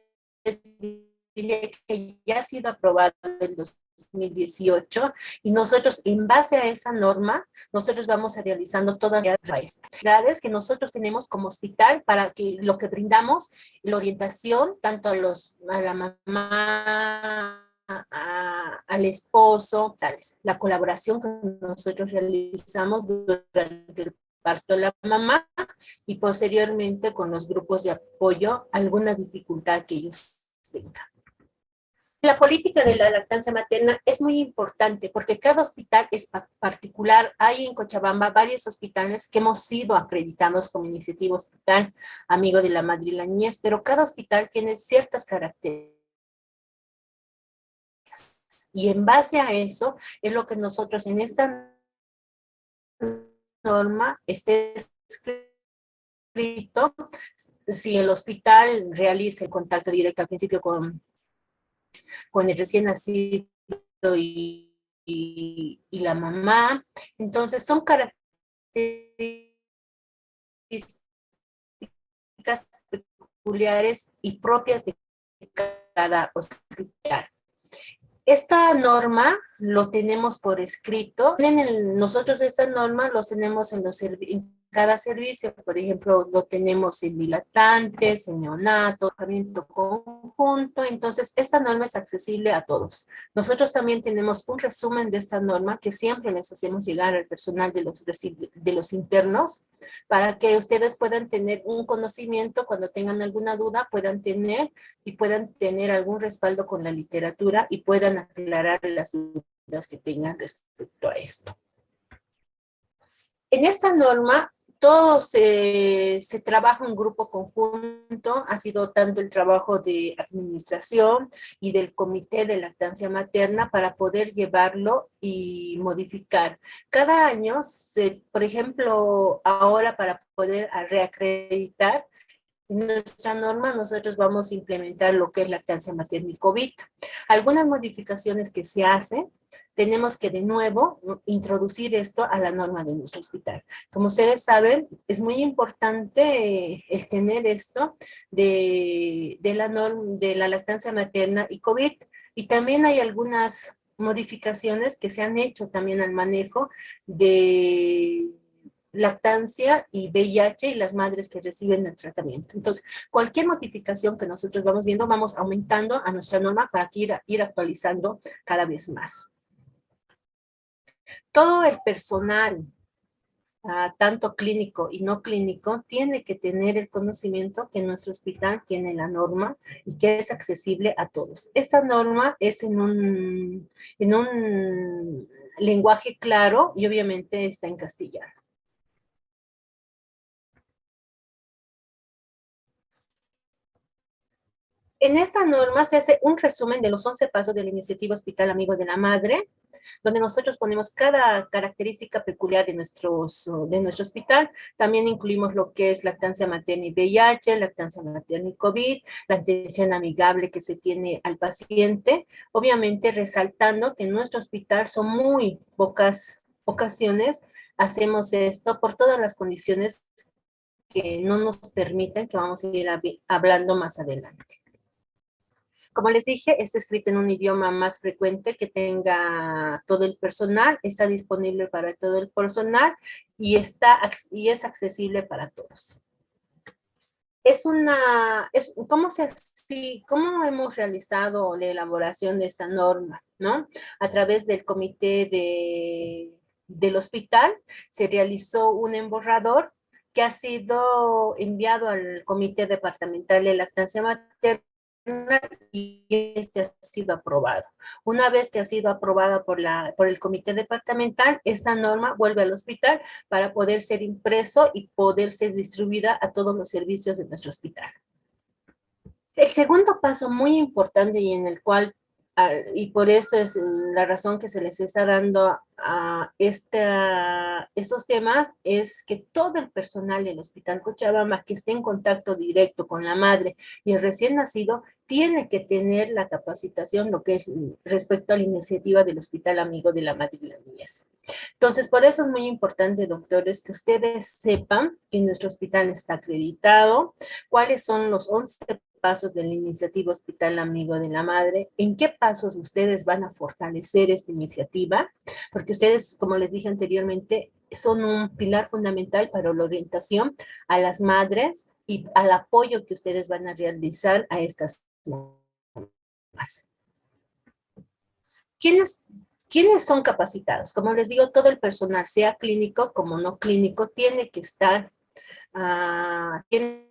dije, que ya ha sido aprobada en 2018, y nosotros en base a esa norma, nosotros vamos a realizando todas las actividades que nosotros tenemos como hospital para que lo que brindamos, la orientación, tanto a la mamá, al esposo, tales, la colaboración que nosotros realizamos durante el parto de la mamá y posteriormente con los grupos de apoyo, alguna dificultad que ellos tengan. La política de la lactancia materna es muy importante porque cada hospital es particular. Hay en Cochabamba varios hospitales que hemos sido acreditados como iniciativa hospital amigo de la madre y la niñez, pero cada hospital tiene ciertas características. Y en base a eso es lo que nosotros en esta norma esté escrito si el hospital realiza el contacto directo al principio con el recién nacido y la mamá. Entonces son características peculiares y propias de cada hospital. Esta norma lo tenemos por escrito. Nosotros esta norma los tenemos en cada servicio. Por ejemplo, lo tenemos en dilatantes, en neonatos, tratamiento conjunto. Entonces, esta norma es accesible a todos. Nosotros también tenemos un resumen de esta norma que siempre les hacemos llegar al personal de los internos para que ustedes puedan tener un conocimiento cuando tengan alguna duda, puedan tener algún respaldo con la literatura y puedan aclarar las dudas que tengan respecto a esto. En esta norma, todo se trabaja en grupo conjunto, ha sido tanto el trabajo de administración y del comité de lactancia materna para poder llevarlo y modificar. Cada año, por ejemplo, ahora para poder reacreditar, en nuestra norma nosotros vamos a implementar lo que es lactancia materna y COVID. Algunas modificaciones que se hacen, tenemos que de nuevo introducir esto a la norma de nuestro hospital. Como ustedes saben, es muy importante el tener esto de la lactancia materna y COVID. Y también hay algunas modificaciones que se han hecho también al manejo de lactancia y VIH y las madres que reciben el tratamiento. Entonces, cualquier modificación que nosotros vamos viendo, vamos aumentando a nuestra norma para ir actualizando cada vez más. Todo el personal tanto clínico y no clínico, tiene que tener el conocimiento que nuestro hospital tiene la norma y que es accesible a todos. Esta norma es en un lenguaje claro y obviamente está en castellano. En esta norma se hace un resumen de los 11 pasos de la iniciativa Hospital Amigo de la Madre, donde nosotros ponemos cada característica peculiar de nuestro hospital. También incluimos lo que es lactancia materna y VIH, lactancia materna y COVID, la atención amigable que se tiene al paciente, obviamente resaltando que en nuestro hospital son muy pocas ocasiones hacemos esto por todas las condiciones que no nos permiten, que vamos a ir hablando más adelante. Como les dije, está escrito en un idioma más frecuente que tenga todo el personal, está disponible para todo el personal y es accesible para todos. ¿Cómo hemos realizado la elaboración de esta norma? ¿No? A través del comité del hospital se realizó un emborrador que ha sido enviado al comité departamental de lactancia materna y este ha sido aprobado. Una vez que ha sido aprobada por el comité departamental, esta norma vuelve al hospital para poder ser impreso y poder ser distribuida a todos los servicios de nuestro hospital. El segundo paso muy importante y en el cual, y por eso es la razón que se les está dando a estos temas, es que todo el personal del Hospital Cochabamba que esté en contacto directo con la madre y el recién nacido tiene que tener la capacitación, lo que es respecto a la iniciativa del Hospital Amigo de la Madre y la Niñez. Entonces, por eso es muy importante, doctores, que ustedes sepan que nuestro hospital está acreditado, cuáles son los 11 pasos de la iniciativa Hospital Amigo de la Madre, en qué pasos ustedes van a fortalecer esta iniciativa, porque ustedes, como les dije anteriormente, son un pilar fundamental para la orientación a las madres y al apoyo que ustedes van a realizar a estas mamás. ¿Quiénes son capacitados? Como les digo, todo el personal, sea clínico como no clínico, tiene que estar, tiene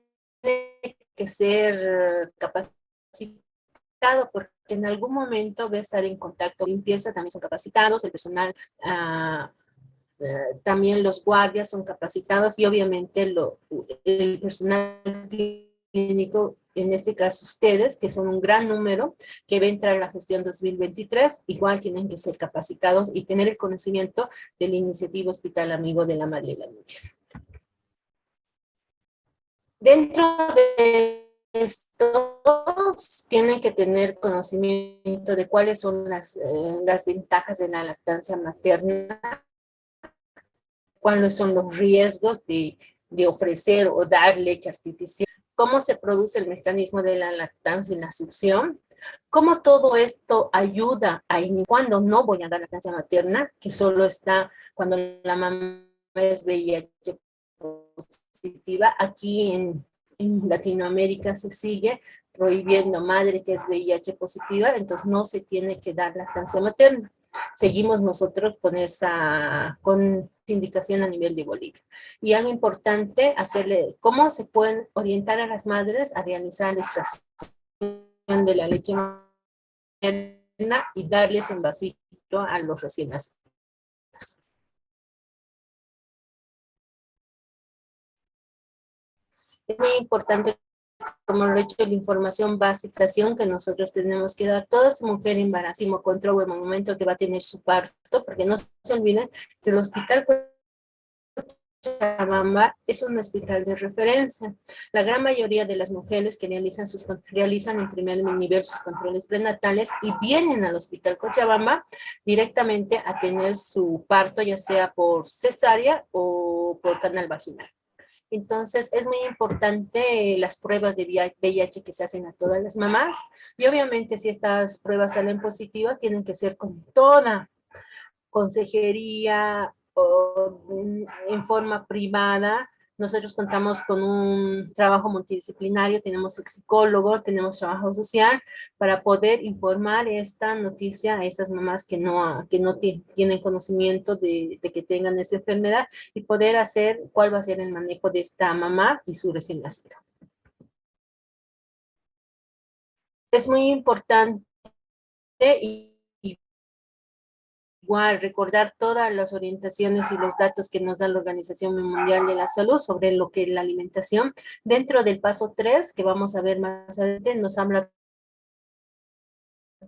que ser capacitado porque en algún momento va a estar en contacto con limpieza, también son capacitados, el personal, también los guardias son capacitados y obviamente el personal clínico, en este caso ustedes, que son un gran número, que va a entrar en la gestión 2023, igual tienen que ser capacitados y tener el conocimiento de la iniciativa Hospital Amigo de la Madre y la Niñez. Dentro de estos tienen que tener conocimiento de cuáles son las ventajas de la lactancia materna, cuáles son los riesgos de ofrecer o dar leche artificial, cómo se produce el mecanismo de la lactancia y la succión, cómo todo esto ayuda a cuando no voy a dar lactancia materna, que solo está cuando la mamá es VIH positiva. Aquí en Latinoamérica se sigue prohibiendo madre que es VIH positiva, entonces no se tiene que dar lactancia materna. Seguimos nosotros con indicación a nivel de Bolivia. Y algo importante, cómo se pueden orientar a las madres a realizar la extracción de la leche materna y darles en vasito a los recién nacidos. Es muy importante, como lo he hecho, la información básica que nosotros tenemos que dar. Toda mujer embarazada control en el momento que va a tener su parto, porque no se olviden que el Hospital Cochabamba es un hospital de referencia. La gran mayoría de las mujeres que realizan en primer nivel sus controles prenatales y vienen al Hospital Cochabamba directamente a tener su parto, ya sea por cesárea o por canal vaginal. Entonces, es muy importante las pruebas de VIH que se hacen a todas las mamás. Y obviamente, si estas pruebas salen positivas, tienen que ser con toda consejería o en forma privada, Nosotros contamos con un trabajo multidisciplinario, tenemos psicólogo, tenemos trabajo social para poder informar esta noticia a estas mamás que no tienen conocimiento de que tengan esta enfermedad y poder hacer cuál va a ser el manejo de esta mamá y su recién nacido. Es muy importante igual recordar todas las orientaciones y los datos que nos da la Organización Mundial de la Salud sobre lo que es la alimentación. Dentro del paso 3, que vamos a ver más adelante, nos habla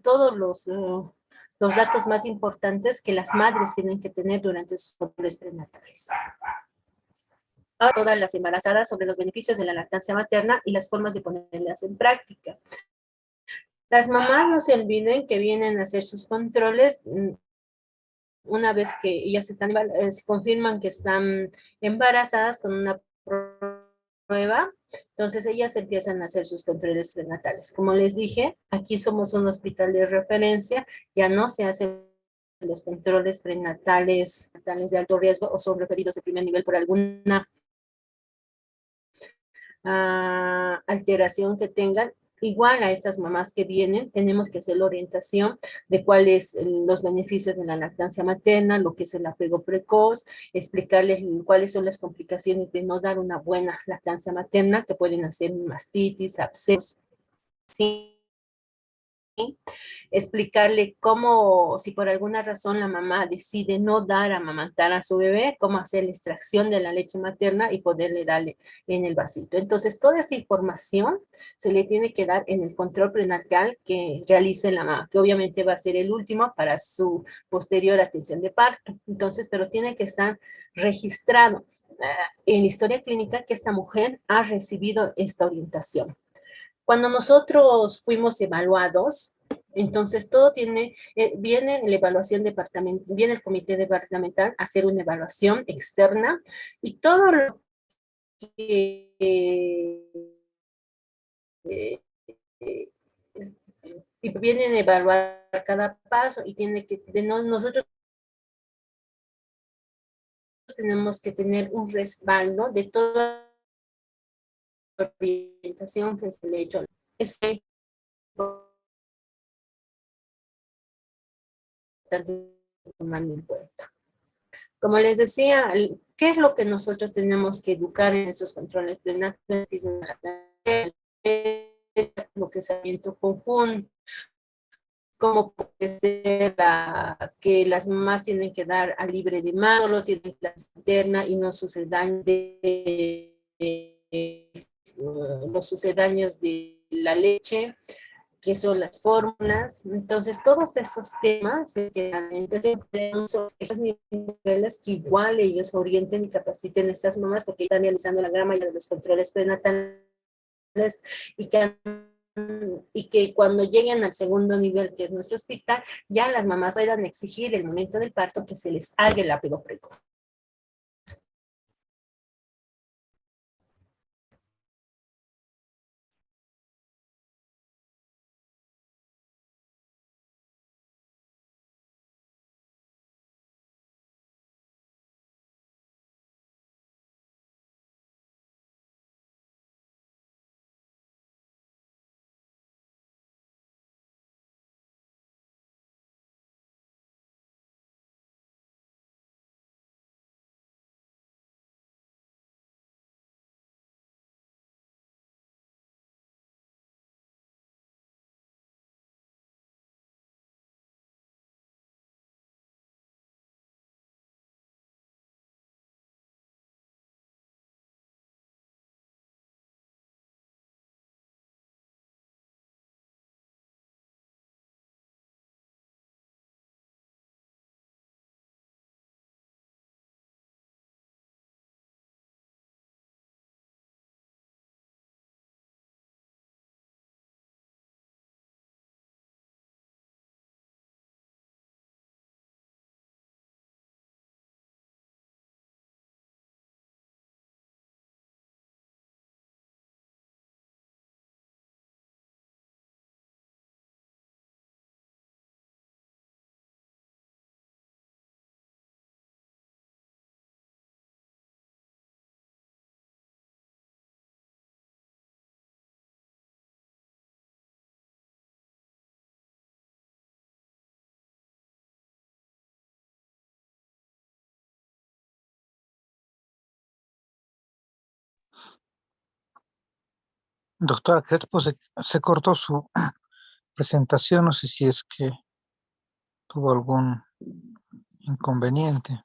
todos los datos más importantes que las madres tienen que tener durante sus controles prenatales. A todas las embarazadas sobre los beneficios de la lactancia materna y las formas de ponerlas en práctica. Las mamás no se olviden que vienen a hacer sus controles una vez que ellas se confirman que están embarazadas con una prueba, entonces ellas empiezan a hacer sus controles prenatales. Como les dije, aquí somos un hospital de referencia, ya no se hacen los controles prenatales de alto riesgo o son referidos de primer nivel por alguna alteración que tengan. Igual a estas mamás que vienen, tenemos que hacer la orientación de cuáles los beneficios de la lactancia materna, lo que es el apego precoz, explicarles cuáles son las complicaciones de no dar una buena lactancia materna, que pueden hacer mastitis, abscesos, ¿sí? Explicarle cómo, si por alguna razón la mamá decide no dar a amamantar a su bebé, cómo hacer la extracción de la leche materna y poderle darle en el vasito. Entonces, toda esta información se le tiene que dar en el control prenatal que realice la mamá, que obviamente va a ser el último para su posterior atención de parto. Entonces, pero tiene que estar registrado en historia clínica que esta mujer ha recibido esta orientación. Cuando nosotros fuimos evaluados, entonces todo viene la evaluación departamental, viene el comité departamental a hacer una evaluación externa y todo lo que eh, eh, y vienen a evaluar cada paso y nosotros tenemos que tener un respaldo de toda la orientación que se le ha hecho. Es importante tomarlo en cuenta. Como les decía, ¿qué es lo que nosotros tenemos que educar en esos controles prenatales? Lo que es aliento conjunto, cómo puede ser que las mamás tienen que dar a libre demanda, solo tienen clase interna y no sucedan los sucedáneos de la leche, que son las fórmulas. Entonces, todos estos temas se quedan. Entonces, tenemos esos niveles que igual ellos orienten y capaciten a estas mamás porque están realizando la gran mayoría de los controles prenatales y que cuando lleguen al segundo nivel, que es nuestro hospital, ya las mamás puedan exigir el momento del parto que se les haga el apego precoz. Doctora Crespo, se cortó su presentación, no sé si es que tuvo algún inconveniente.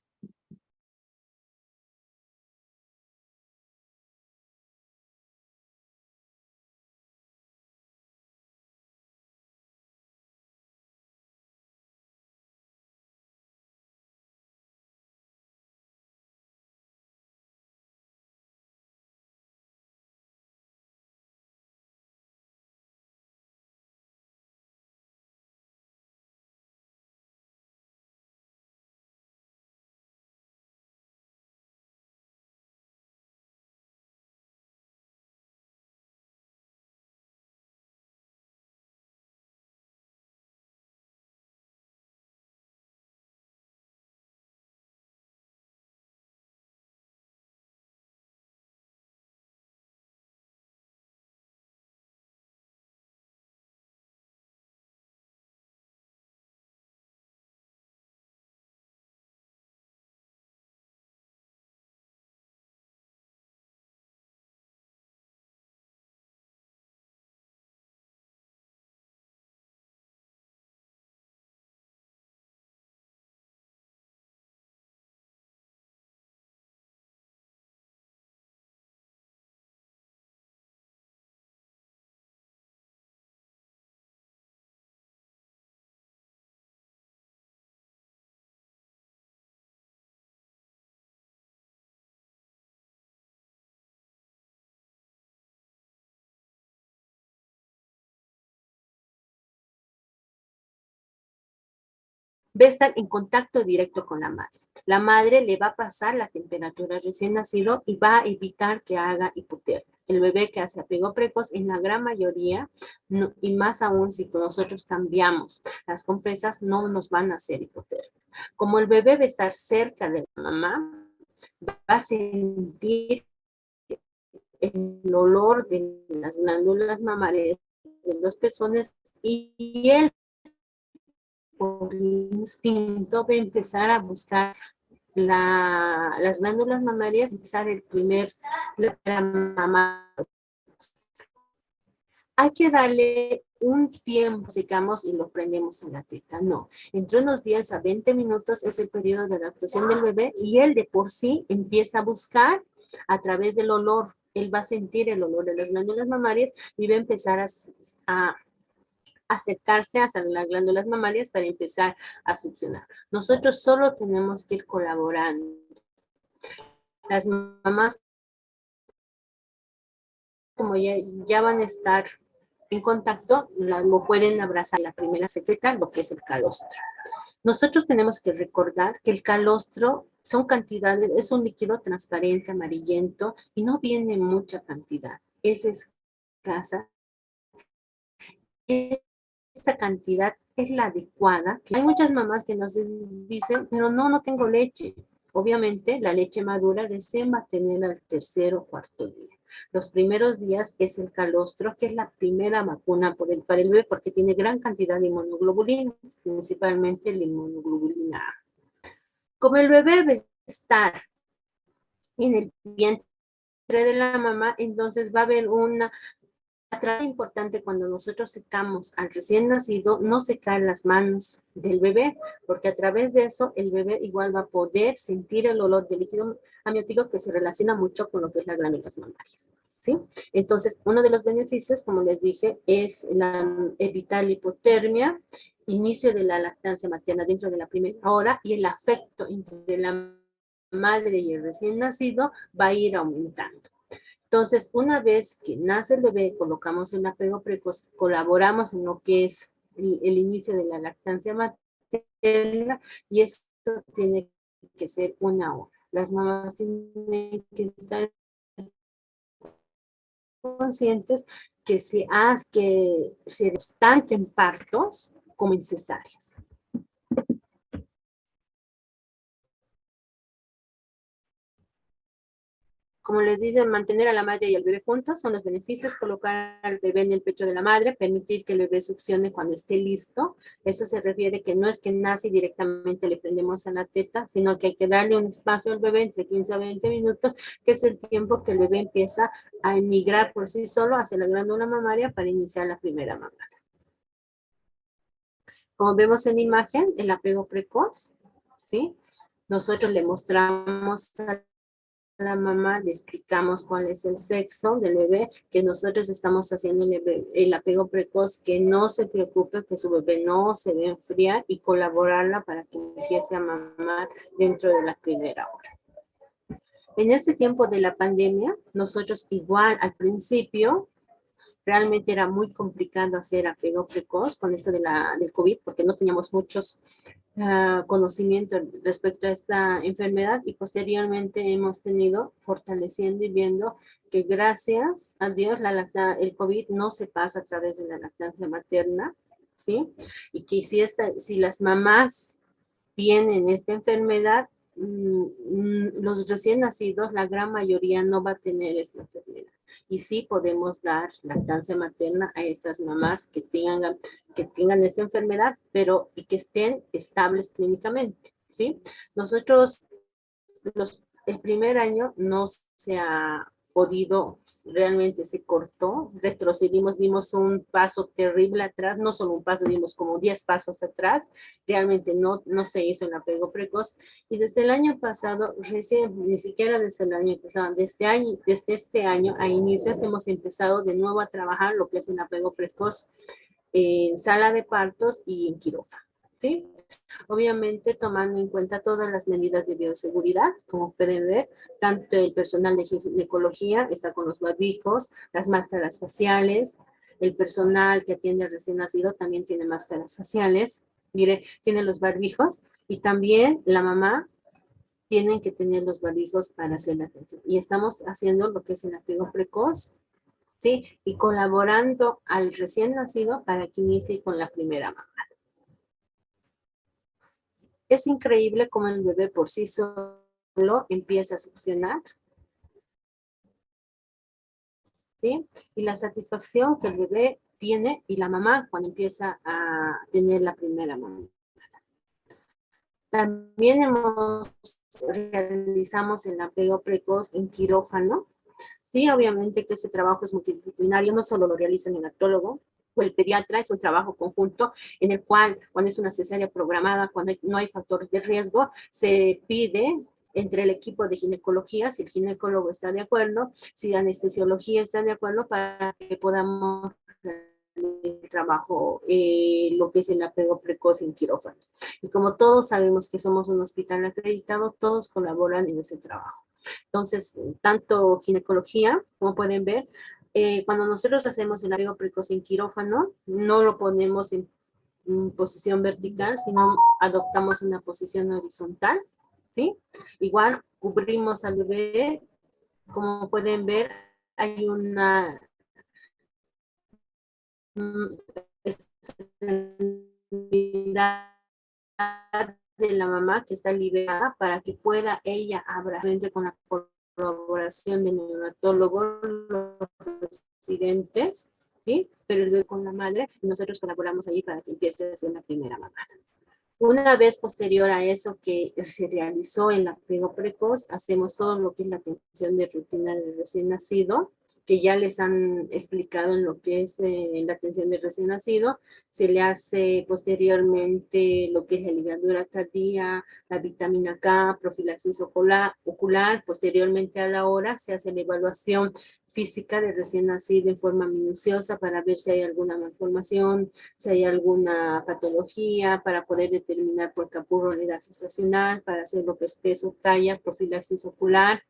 Va a estar en contacto directo con la madre. La madre le va a pasar la temperatura recién nacido y va a evitar que haga hipotermias. El bebé que hace apego precoz, en la gran mayoría, no, y más aún si nosotros cambiamos las compresas, no nos van a hacer hipotermia. Como el bebé va a estar cerca de la mamá, va a sentir el olor de las glándulas mamarias, de los pezones, y él por instinto va a empezar a buscar las glándulas mamarias, empezar la mamá. Hay que darle un tiempo, digamos, y lo prendemos en la teta. No, entre unos 10 a 20 minutos es el periodo de adaptación del bebé y él de por sí empieza a buscar a través del olor. Él va a sentir el olor de las glándulas mamarias y va a empezar a acercarse a las glándulas mamarias para empezar a succionar. Nosotros solo tenemos que ir colaborando. Las mamás, como ya van a estar en contacto, lo pueden abrazar. La primera secreta, lo que es el calostro. Nosotros tenemos que recordar que el calostro son cantidades, es un líquido transparente, amarillento, y no viene mucha cantidad. Es escasa. Esta cantidad es la adecuada. Hay muchas mamás que nos dicen, pero no tengo leche. Obviamente, la leche madura recién va a tener al tercer o cuarto día. Los primeros días es el calostro, que es la primera vacuna para el bebé, porque tiene gran cantidad de inmunoglobulinas, principalmente la inmunoglobulina A. Como el bebé va a estar en el vientre de la mamá, entonces va a haber una importante cuando nosotros secamos al recién nacido, no secar las manos del bebé, porque a través de eso el bebé igual va a poder sentir el olor del líquido amniótico que se relaciona mucho con lo que es las glándulas mamarias. ¿Sí? Entonces, uno de los beneficios, como les dije, es evitar la hipotermia, inicio de la lactancia materna dentro de la primera hora y el afecto entre la madre y el recién nacido va a ir aumentando. Entonces, una vez que nace el bebé, colocamos el apego precoz, colaboramos en lo que es el inicio de la lactancia materna y eso tiene que ser 1 hora. Las mamás tienen que estar conscientes que se tanto en partos como en cesáreas. Como les dicen, mantener a la madre y al bebé juntos son los beneficios. Colocar al bebé en el pecho de la madre, permitir que el bebé succione cuando esté listo. Eso se refiere que no es que nace y directamente le prendemos a la teta, sino que hay que darle un espacio al bebé entre 15 a 20 minutos, que es el tiempo que el bebé empieza a emigrar por sí solo hacia la glándula mamaria para iniciar la primera mamada. Como vemos en imagen, el apego precoz, ¿sí? Nosotros le mostramos a la mamá, le explicamos cuál es el sexo del bebé, que nosotros estamos haciendo el apego precoz, que no se preocupe, que su bebé no se va a enfriar y colaborarla para que empiece a mamar dentro de la primera hora. En este tiempo de la pandemia, nosotros igual al principio, realmente era muy complicado hacer apego precoz con esto del COVID, porque no teníamos muchos conocimiento respecto a esta enfermedad y posteriormente hemos tenido fortaleciendo y viendo que gracias a Dios el COVID no se pasa a través de la lactancia materna, ¿sí? Y que si las mamás tienen esta enfermedad, los recién nacidos, la gran mayoría no va a tener esta enfermedad. Y sí podemos dar lactancia materna a estas mamás que tengan esta enfermedad, pero y que estén estables clínicamente, ¿sí? Nosotros, el primer año no se ha podido, realmente se cortó, retrocedimos, dimos un paso terrible atrás, no solo un paso, dimos como 10 pasos atrás, realmente no se hizo el apego precoz, y desde el año pasado, recién, ni siquiera desde el año pasado, desde este año a inicios hemos empezado de nuevo a trabajar lo que es el apego precoz en sala de partos y en quirófano, ¿sí? Obviamente tomando en cuenta todas las medidas de bioseguridad, como pueden ver, tanto el personal de ginecología está con los barbijos, las máscaras faciales, el personal que atiende al recién nacido también tiene máscaras faciales, mire, tiene los barbijos y también la mamá tienen que tener los barbijos para hacer la atención. Y estamos haciendo lo que es el apego precoz, ¿sí? Y colaborando al recién nacido para que inicie con la primera mamá. Es increíble cómo el bebé por sí solo empieza a succionar, ¿sí? Y la satisfacción que el bebé tiene y la mamá cuando empieza a tener la primera mamá. También realizamos el apego precoz en quirófano. Sí, obviamente que este trabajo es multidisciplinario, no solo lo realiza el neonatólogo o el pediatra, es un trabajo conjunto en el cual cuando es una cesárea programada, cuando no hay factores de riesgo, se pide entre el equipo de ginecología, si el ginecólogo está de acuerdo, si la anestesiología está de acuerdo, para que podamos el trabajo, lo que es el apego precoz en quirófano. Y como todos sabemos que somos un hospital acreditado, todos colaboran en ese trabajo. Entonces, tanto ginecología, como pueden ver, cuando nosotros hacemos el apego precoz en quirófano, no lo ponemos en posición vertical, sino adoptamos una posición horizontal, ¿sí? Igual cubrimos al bebé, como pueden ver, hay una de la mamá que está liberada para que pueda ella hablar con la colaboración del neonatólogo, los residentes, ¿sí? Pero el bebé con la madre, y nosotros colaboramos ahí para que empiece a hacer la primera mamada. Una vez posterior a eso que se realizó el apego precoz, hacemos todo lo que es la atención de rutina del recién nacido, que ya les han explicado en lo que es la atención del recién nacido. Se le hace posteriormente lo que es la ligadura tardía, la vitamina K, profilaxis ocular. Posteriormente a la hora se hace la evaluación física del recién nacido en forma minuciosa para ver si hay alguna malformación, si hay alguna patología, para poder determinar por capurro la edad gestacional, para hacer lo que es peso, talla, profilaxis ocular,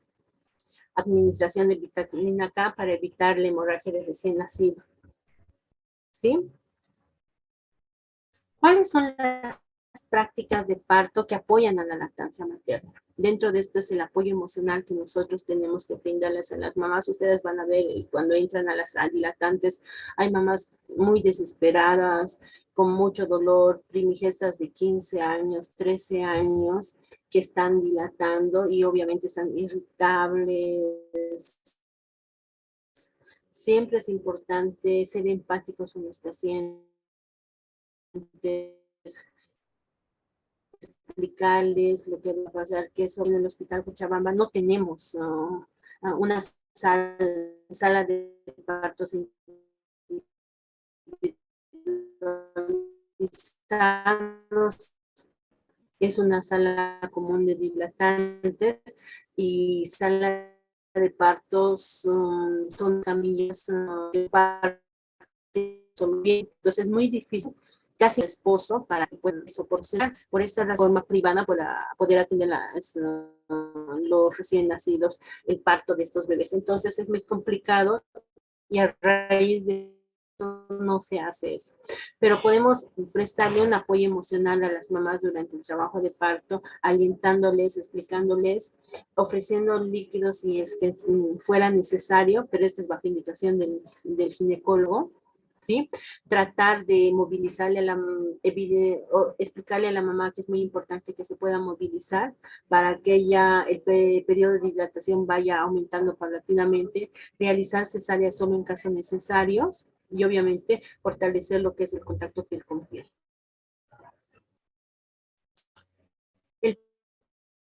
administración de vitamina K para evitar la hemorragia del recién nacido. ¿Sí? ¿Cuáles son las prácticas de parto que apoyan a la lactancia materna? Dentro de esto es el apoyo emocional que nosotros tenemos que brindarles a las mamás. Ustedes van a ver cuando entran a las dilatantes, hay mamás muy desesperadas, con mucho dolor, primigestas de 15 años, 13 años, que están dilatando y obviamente están irritables. Siempre es importante ser empáticos con los pacientes, explicarles lo que va a pasar, que eso en el Hospital Cochabamba no tenemos una sala de partos individualizados. Es una sala común de dilatantes y sala de partos son camillas de parto, son bien, entonces es muy difícil casi el esposo para que puedan soportar por esta forma privada para poder atender los recién nacidos, el parto de estos bebés. Entonces es muy complicado y a raíz de eso no se hace eso. Pero podemos prestarle un apoyo emocional a las mamás durante el trabajo de parto, alentándoles, explicándoles, ofreciendo líquidos si es que fuera necesario, pero esto es bajo indicación del ginecólogo. ¿Sí? Tratar de movilizarle explicarle a la mamá que es muy importante que se pueda movilizar para que ella, el periodo de dilatación vaya aumentando paulatinamente, realizar cesáreas solo en casos necesarios y obviamente fortalecer lo que es el contacto piel con piel. El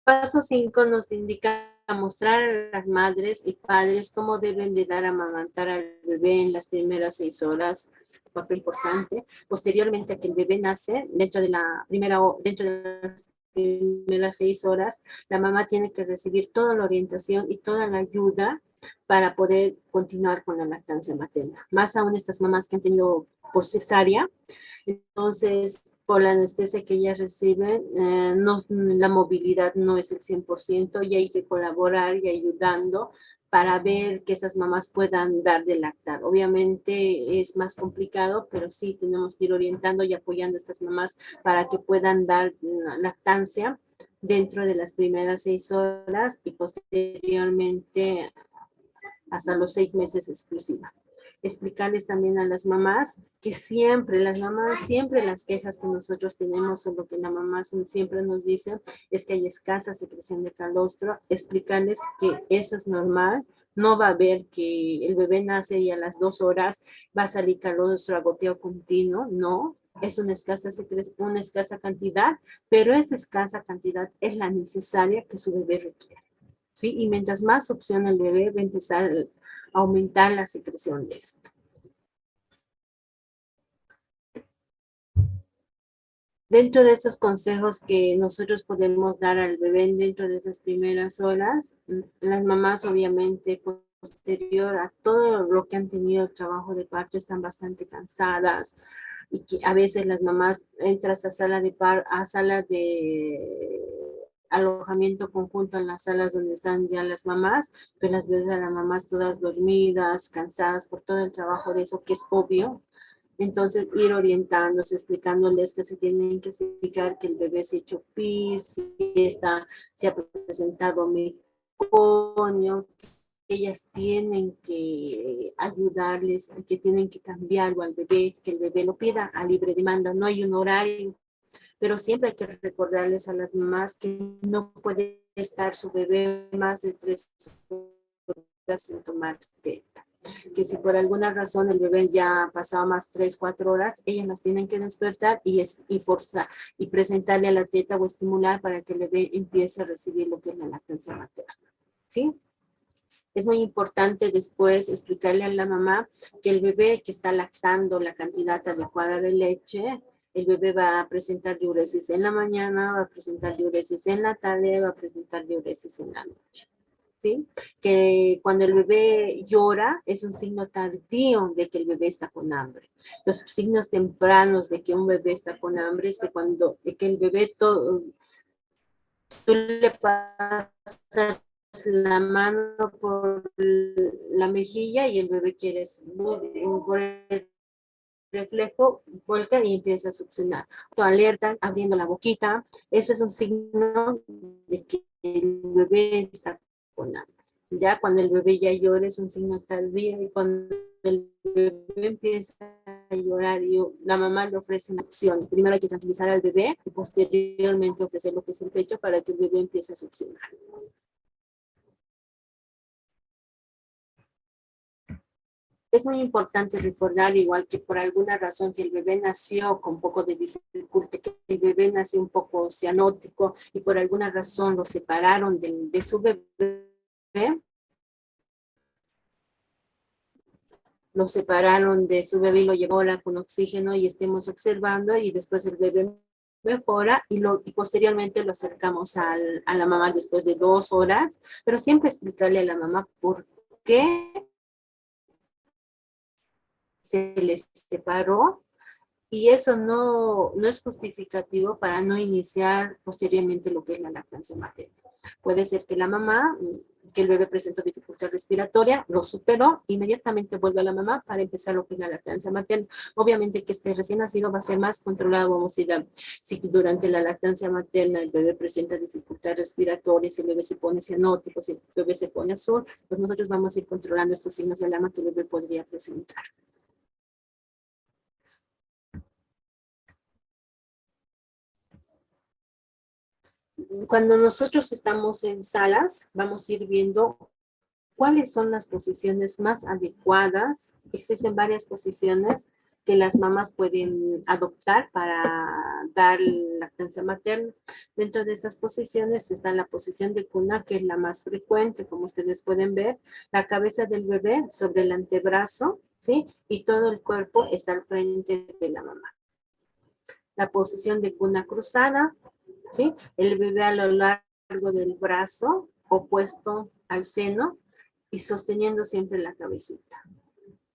paso 5 nos indica mostrar a las madres y padres cómo deben de dar a amamantar al bebé en las primeras 6 horas, un papel importante. Posteriormente a que el bebé nace, dentro de las primeras 6 horas, la mamá tiene que recibir toda la orientación y toda la ayuda para poder continuar con la lactancia materna. Más aún estas mamás que han tenido por cesárea, entonces, por la anestesia que ellas reciben, la movilidad no es el 100% y hay que colaborar y ayudando para ver que esas mamás puedan dar de lactar. Obviamente es más complicado, pero sí tenemos que ir orientando y apoyando a estas mamás para que puedan dar lactancia dentro de las primeras 6 horas y posteriormente hasta los 6 meses exclusiva. Explicarles también a las mamás que siempre las quejas que nosotros tenemos o lo que la mamá siempre nos dice es que hay escasa secreción de calostro. Explicarles que eso es normal. No va a haber que el bebé nace y a las 2 horas va a salir calostro a goteo continuo. No, es una escasa cantidad, pero esa escasa cantidad es la necesaria que su bebé requiere. ¿Sí? Y mientras más opción el bebé va a empezar a aumentar la secreción de esto. Dentro de estos consejos que nosotros podemos dar al bebé dentro de esas primeras horas, las mamás obviamente posterior a todo lo que han tenido el trabajo de parto están bastante cansadas y que a veces las mamás entran a sala de alojamiento conjunto en las salas donde están ya las mamás, pero las ves a las mamás todas dormidas, cansadas por todo el trabajo de eso que es obvio. Entonces, ir orientándose, explicándoles que se tienen que fijar que el bebé se ha hecho pis, se ha presentado meconio, que ellas tienen que ayudarles, que tienen que cambiarlo al bebé, que el bebé lo pida a libre demanda, no hay un horario, pero siempre hay que recordarles a las mamás que no puede estar su bebé más de 3 horas sin tomar teta. Que si por alguna razón el bebé ya ha pasado más 3, 4 horas, ellas las tienen que despertar y forzar y presentarle a la teta o estimular para que el bebé empiece a recibir lo que es la lactancia materna. ¿Sí? Es muy importante después explicarle a la mamá que el bebé que está lactando la cantidad adecuada de leche, el bebé va a presentar diuresis en la mañana, va a presentar diuresis en la tarde, va a presentar diuresis en la noche. ¿Sí? Que cuando el bebé llora es un signo tardío de que el bebé está con hambre. Los signos tempranos de que un bebé está con hambre es que el bebé tú le pasas la mano por la mejilla y el bebé quiere por el reflejo, vuelca y empieza a succionar. O alertan abriendo la boquita. Eso es un signo de que el bebé está con hambre. Ya cuando el bebé ya llora es un signo tardío y cuando el bebé empieza hay horario, la mamá le ofrece una opción. Primero hay que tranquilizar al bebé y posteriormente ofrecer lo que es el pecho para que el bebé empiece a succionar. Es muy importante recordar, igual que por alguna razón, si el bebé nació con un poco de dificultad, que el bebé nació un poco cianótico y por alguna razón lo separaron de su bebé, lo separaron de su bebé y lo llevó con oxígeno y estemos observando y después el bebé mejora y posteriormente lo acercamos a la mamá después de 2 horas, pero siempre explicarle a la mamá por qué se les separó y eso no es justificativo para no iniciar posteriormente lo que es la lactancia materna. Puede ser que la mamá, que el bebé presentó dificultad respiratoria, lo superó, inmediatamente vuelve a la mamá para empezar lo que es la lactancia materna. Obviamente que este recién nacido va a ser más controlado, vamos a ir si durante la lactancia materna el bebé presenta dificultad respiratoria, si el bebé se pone cianótico, si el bebé se pone azul, pues nosotros vamos a ir controlando estos signos de alarma que el bebé podría presentar. Cuando nosotros estamos en salas, vamos a ir viendo cuáles son las posiciones más adecuadas. Existen varias posiciones que las mamás pueden adoptar para dar lactancia materna. Dentro de estas posiciones está la posición de cuna, que es la más frecuente, como ustedes pueden ver, la cabeza del bebé sobre el antebrazo, ¿sí? Y todo el cuerpo está al frente de la mamá. La posición de cuna cruzada, ¿sí? El bebé a lo largo del brazo, opuesto al seno y sosteniendo siempre la cabecita,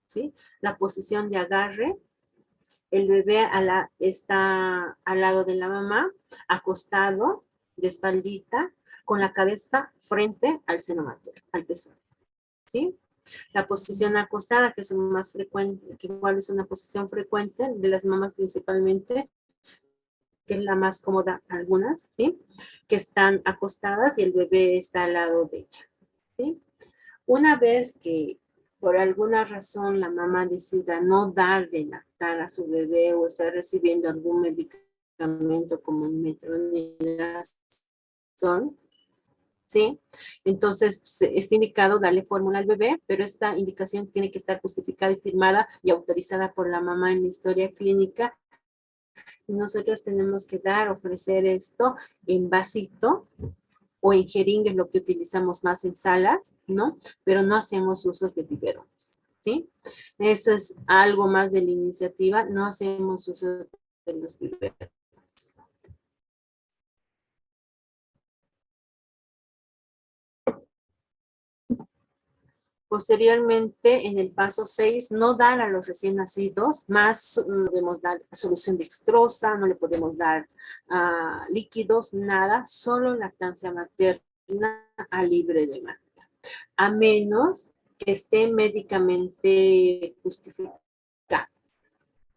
¿sí? La posición de agarre, el bebé está al lado de la mamá, acostado, de espaldita, con la cabeza frente al seno materno, al pezón, ¿sí? La posición acostada, que es más frecuente, que igual es una posición frecuente de las mamás principalmente, que es la más cómoda algunas, ¿sí? Que están acostadas y el bebé está al lado de ella, ¿sí? Una vez que por alguna razón la mamá decida no dar de lactar a su bebé o está recibiendo algún medicamento como el metronidazol, ¿sí? Entonces es indicado darle fórmula al bebé, pero esta indicación tiene que estar justificada y firmada y autorizada por la mamá en la historia clínica. Nosotros tenemos que ofrecer esto en vasito o en jeringa, es lo que utilizamos más en salas, ¿no? Pero no hacemos usos de biberones, ¿sí? Eso es algo más de la iniciativa, no hacemos uso de los biberones. Posteriormente, en el paso 6, no dar a los recién nacidos, más no podemos dar solución dextrosa, no le podemos dar líquidos, nada, solo lactancia materna a libre demanda, a menos que esté médicamente justificado.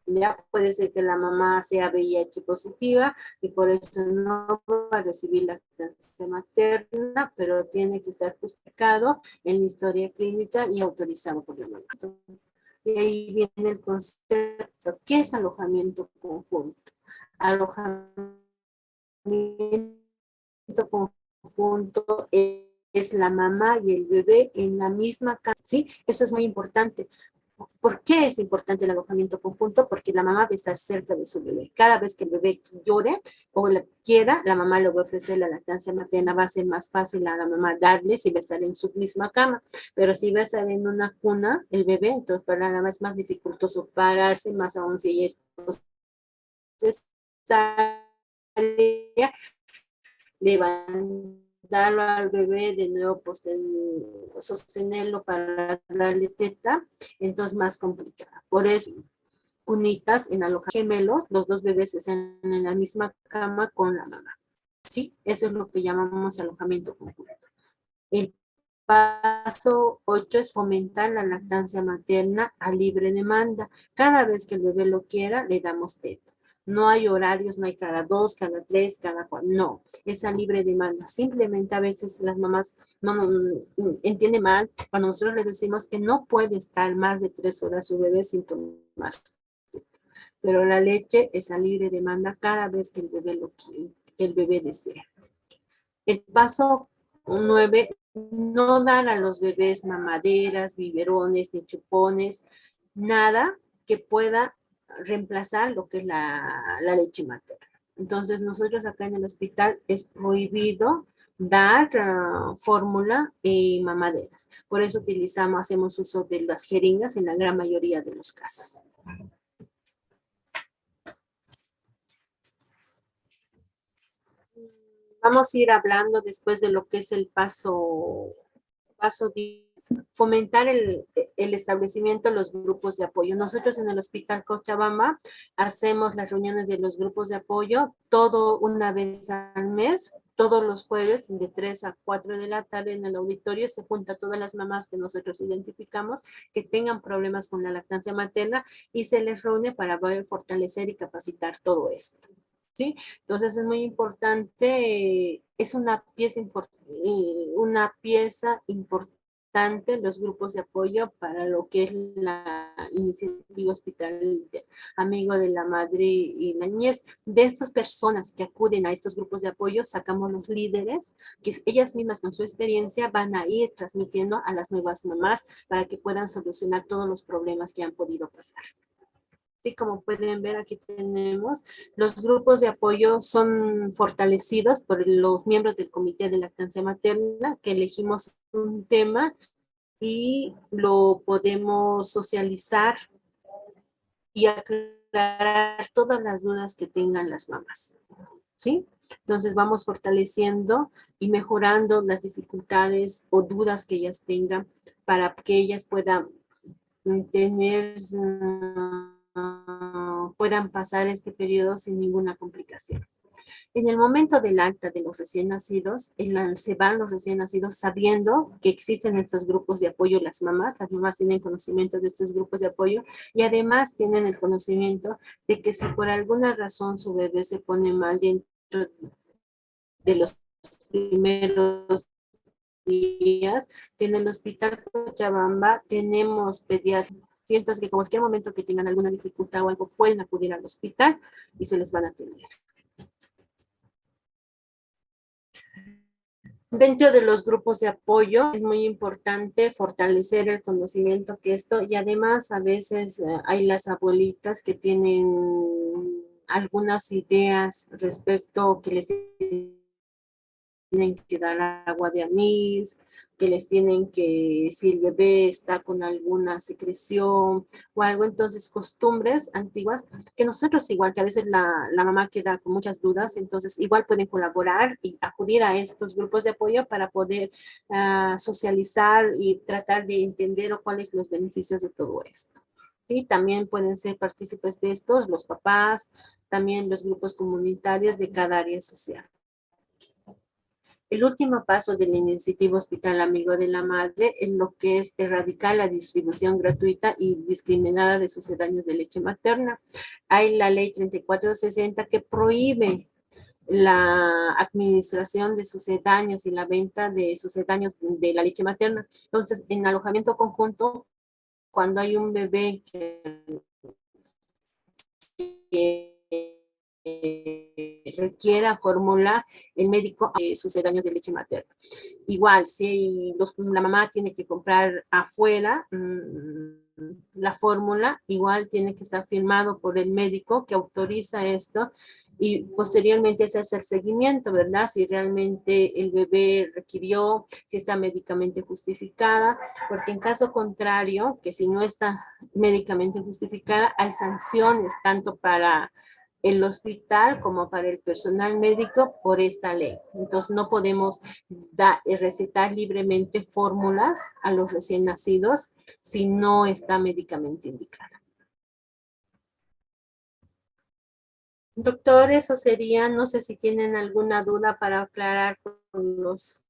Ya puede ser que la mamá sea VIH positiva y por eso no va a recibir lactancia materna, pero tiene que estar justificado en la historia clínica y autorizado por la mamá. Y ahí viene el concepto. ¿Qué es alojamiento conjunto? Alojamiento conjunto es la mamá y el bebé en la misma casa, ¿sí? Eso es muy importante. ¿Por qué es importante el alojamiento conjunto? Porque la mamá va a estar cerca de su bebé. Cada vez que el bebé llore o quiera, la mamá le va a ofrecer la lactancia materna. Va a ser más fácil a la mamá darle si va a estar en su misma cama. Pero si va a estar en una cuna, el bebé, entonces para la mamá es más dificultoso pararse, más aún si ella es necesaria, levantarlo al bebé, de nuevo pues, sostenerlo para darle teta, entonces más complicada. Por eso, cunitas en alojamientos gemelos, los dos bebés están en la misma cama con la mamá. ¿Sí? Eso es lo que llamamos alojamiento conjunto. El paso 8 es fomentar la lactancia materna a libre demanda. Cada vez que el bebé lo quiera, le damos teta. No hay horarios, no hay cada 2, cada 3, cada 4. No, es a libre demanda. Simplemente a veces las mamás no entienden mal cuando nosotros les decimos que no puede estar más de 3 horas su bebé sin tomar pero la leche es a libre demanda cada vez que el bebé desea. El paso 9, no dar a los bebés mamaderas, biberones, ni chupones, nada que pueda reemplazar lo que es la leche materna. Entonces, nosotros acá en el hospital es prohibido dar fórmula y mamaderas. Por eso hacemos uso de las jeringas en la gran mayoría de los casos. Vamos a ir hablando después de lo que es el paso 10, fomentar el establecimiento de los grupos de apoyo. Nosotros en el Hospital Cochabamba hacemos las reuniones de los grupos de apoyo todo una vez al mes, todos los jueves de 3 a 4 de la tarde en el auditorio se junta todas las mamás que nosotros identificamos que tengan problemas con la lactancia materna y se les reúne para poder fortalecer y capacitar todo esto. ¿Sí? Entonces es muy importante, es una pieza importante los grupos de apoyo para lo que es la iniciativa hospital Amigo de la Madre y la Niñez. De estas personas que acuden a estos grupos de apoyo, sacamos los líderes, que ellas mismas con su experiencia van a ir transmitiendo a las nuevas mamás para que puedan solucionar todos los problemas que han podido pasar. Y como pueden ver, aquí tenemos los grupos de apoyo son fortalecidos por los miembros del Comité de Lactancia Materna, que elegimos un tema y lo podemos socializar y aclarar todas las dudas que tengan las mamás. ¿Sí? Entonces vamos fortaleciendo y mejorando las dificultades o dudas que ellas tengan para que ellas puedan puedan pasar este periodo sin ninguna complicación. En el momento del alta de los recién nacidos, se van los recién nacidos sabiendo que existen estos grupos de apoyo. Las mamás tienen conocimiento de estos grupos de apoyo y además tienen el conocimiento de que si por alguna razón su bebé se pone mal dentro de los primeros días, en el Hospital Cochabamba tenemos pediatras que en cualquier momento que tengan alguna dificultad o algo pueden acudir al hospital y se les van a atender. Dentro de los grupos de apoyo es muy importante fortalecer el conocimiento que esto, y además a veces hay las abuelitas que tienen algunas ideas respecto que les tienen que dar agua de anís, que les tienen que, si el bebé está con alguna secreción o algo, entonces costumbres antiguas, que nosotros igual, que a veces la mamá queda con muchas dudas, entonces igual pueden colaborar y acudir a estos grupos de apoyo para poder socializar y tratar de entender cuáles son los beneficios de todo esto. Y también pueden ser partícipes de estos los papás, también los grupos comunitarios de cada área social. El último paso de la iniciativa Hospital Amigo de la Madre es lo que es erradicar la distribución gratuita y discriminada de sucedáneos de leche materna. Hay la ley 3460 que prohíbe la administración de sucedáneos y la venta de sucedáneos de la leche materna. Entonces, en alojamiento conjunto, cuando hay un bebé que requiera fórmula, el médico sucedáneos de leche materna. Igual, si la mamá tiene que comprar afuera la fórmula, igual tiene que estar firmado por el médico que autoriza esto y posteriormente hacerse el seguimiento, ¿verdad? Si realmente el bebé requirió, si está médicamente justificada, porque en caso contrario, que si no está médicamente justificada, hay sanciones tanto para el hospital como para el personal médico por esta ley. Entonces no podemos recetar libremente fórmulas a los recién nacidos si no está médicamente indicada. Doctor, eso sería, no sé si tienen alguna duda para aclarar con los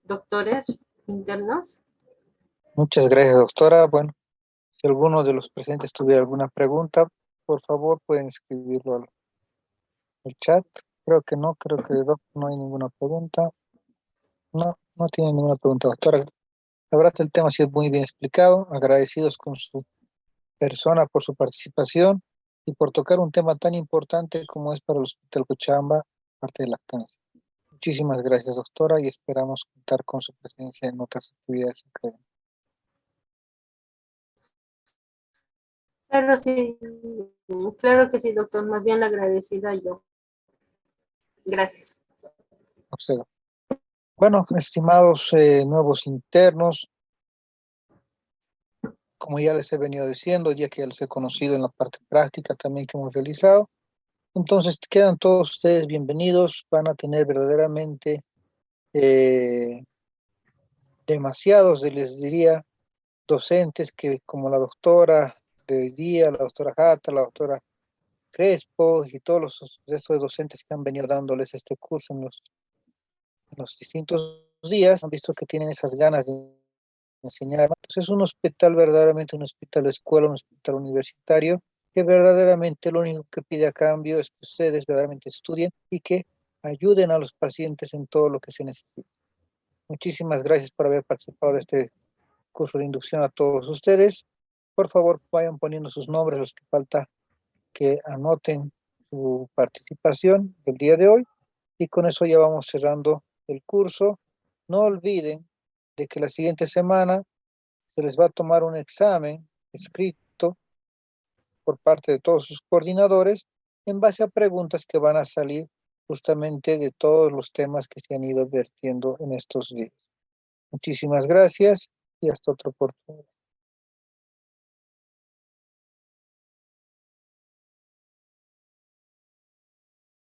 doctores internos. Muchas gracias, doctora. Bueno, si alguno de los presentes tuviera alguna pregunta, por favor pueden escribirlo al chat. Creo que no no hay ninguna pregunta. No tiene ninguna pregunta, doctora. La verdad el tema ha sido muy bien explicado. Agradecidos con su persona por su participación y por tocar un tema tan importante como es para el Hospital Cochabamba, parte de lactancia. Muchísimas gracias, doctora, y esperamos contar con su presencia en otras actividades académicas. Claro que sí, doctor, más bien la agradecida yo. Gracias. Observo. Bueno, estimados nuevos internos, como ya les he venido diciendo, ya que ya les he conocido en la parte práctica también que hemos realizado, entonces quedan todos ustedes bienvenidos, van a tener verdaderamente demasiados, les diría, docentes que como la doctora de hoy día, la doctora Jata, la doctora Crespo y todos los restos de docentes que han venido dándoles este curso en los distintos días, han visto que tienen esas ganas de enseñar. Entonces es un hospital verdaderamente, un hospital de escuela, un hospital universitario, que verdaderamente lo único que pide a cambio es que ustedes verdaderamente estudien y que ayuden a los pacientes en todo lo que se necesite. Muchísimas gracias por haber participado de este curso de inducción a todos ustedes. Por favor, vayan poniendo sus nombres, los que falta que anoten su participación del día de hoy. Y con eso ya vamos cerrando el curso. No olviden de que la siguiente semana se les va a tomar un examen escrito por parte de todos sus coordinadores en base a preguntas que van a salir justamente de todos los temas que se han ido vertiendo en estos días. Muchísimas gracias y hasta otra oportunidad.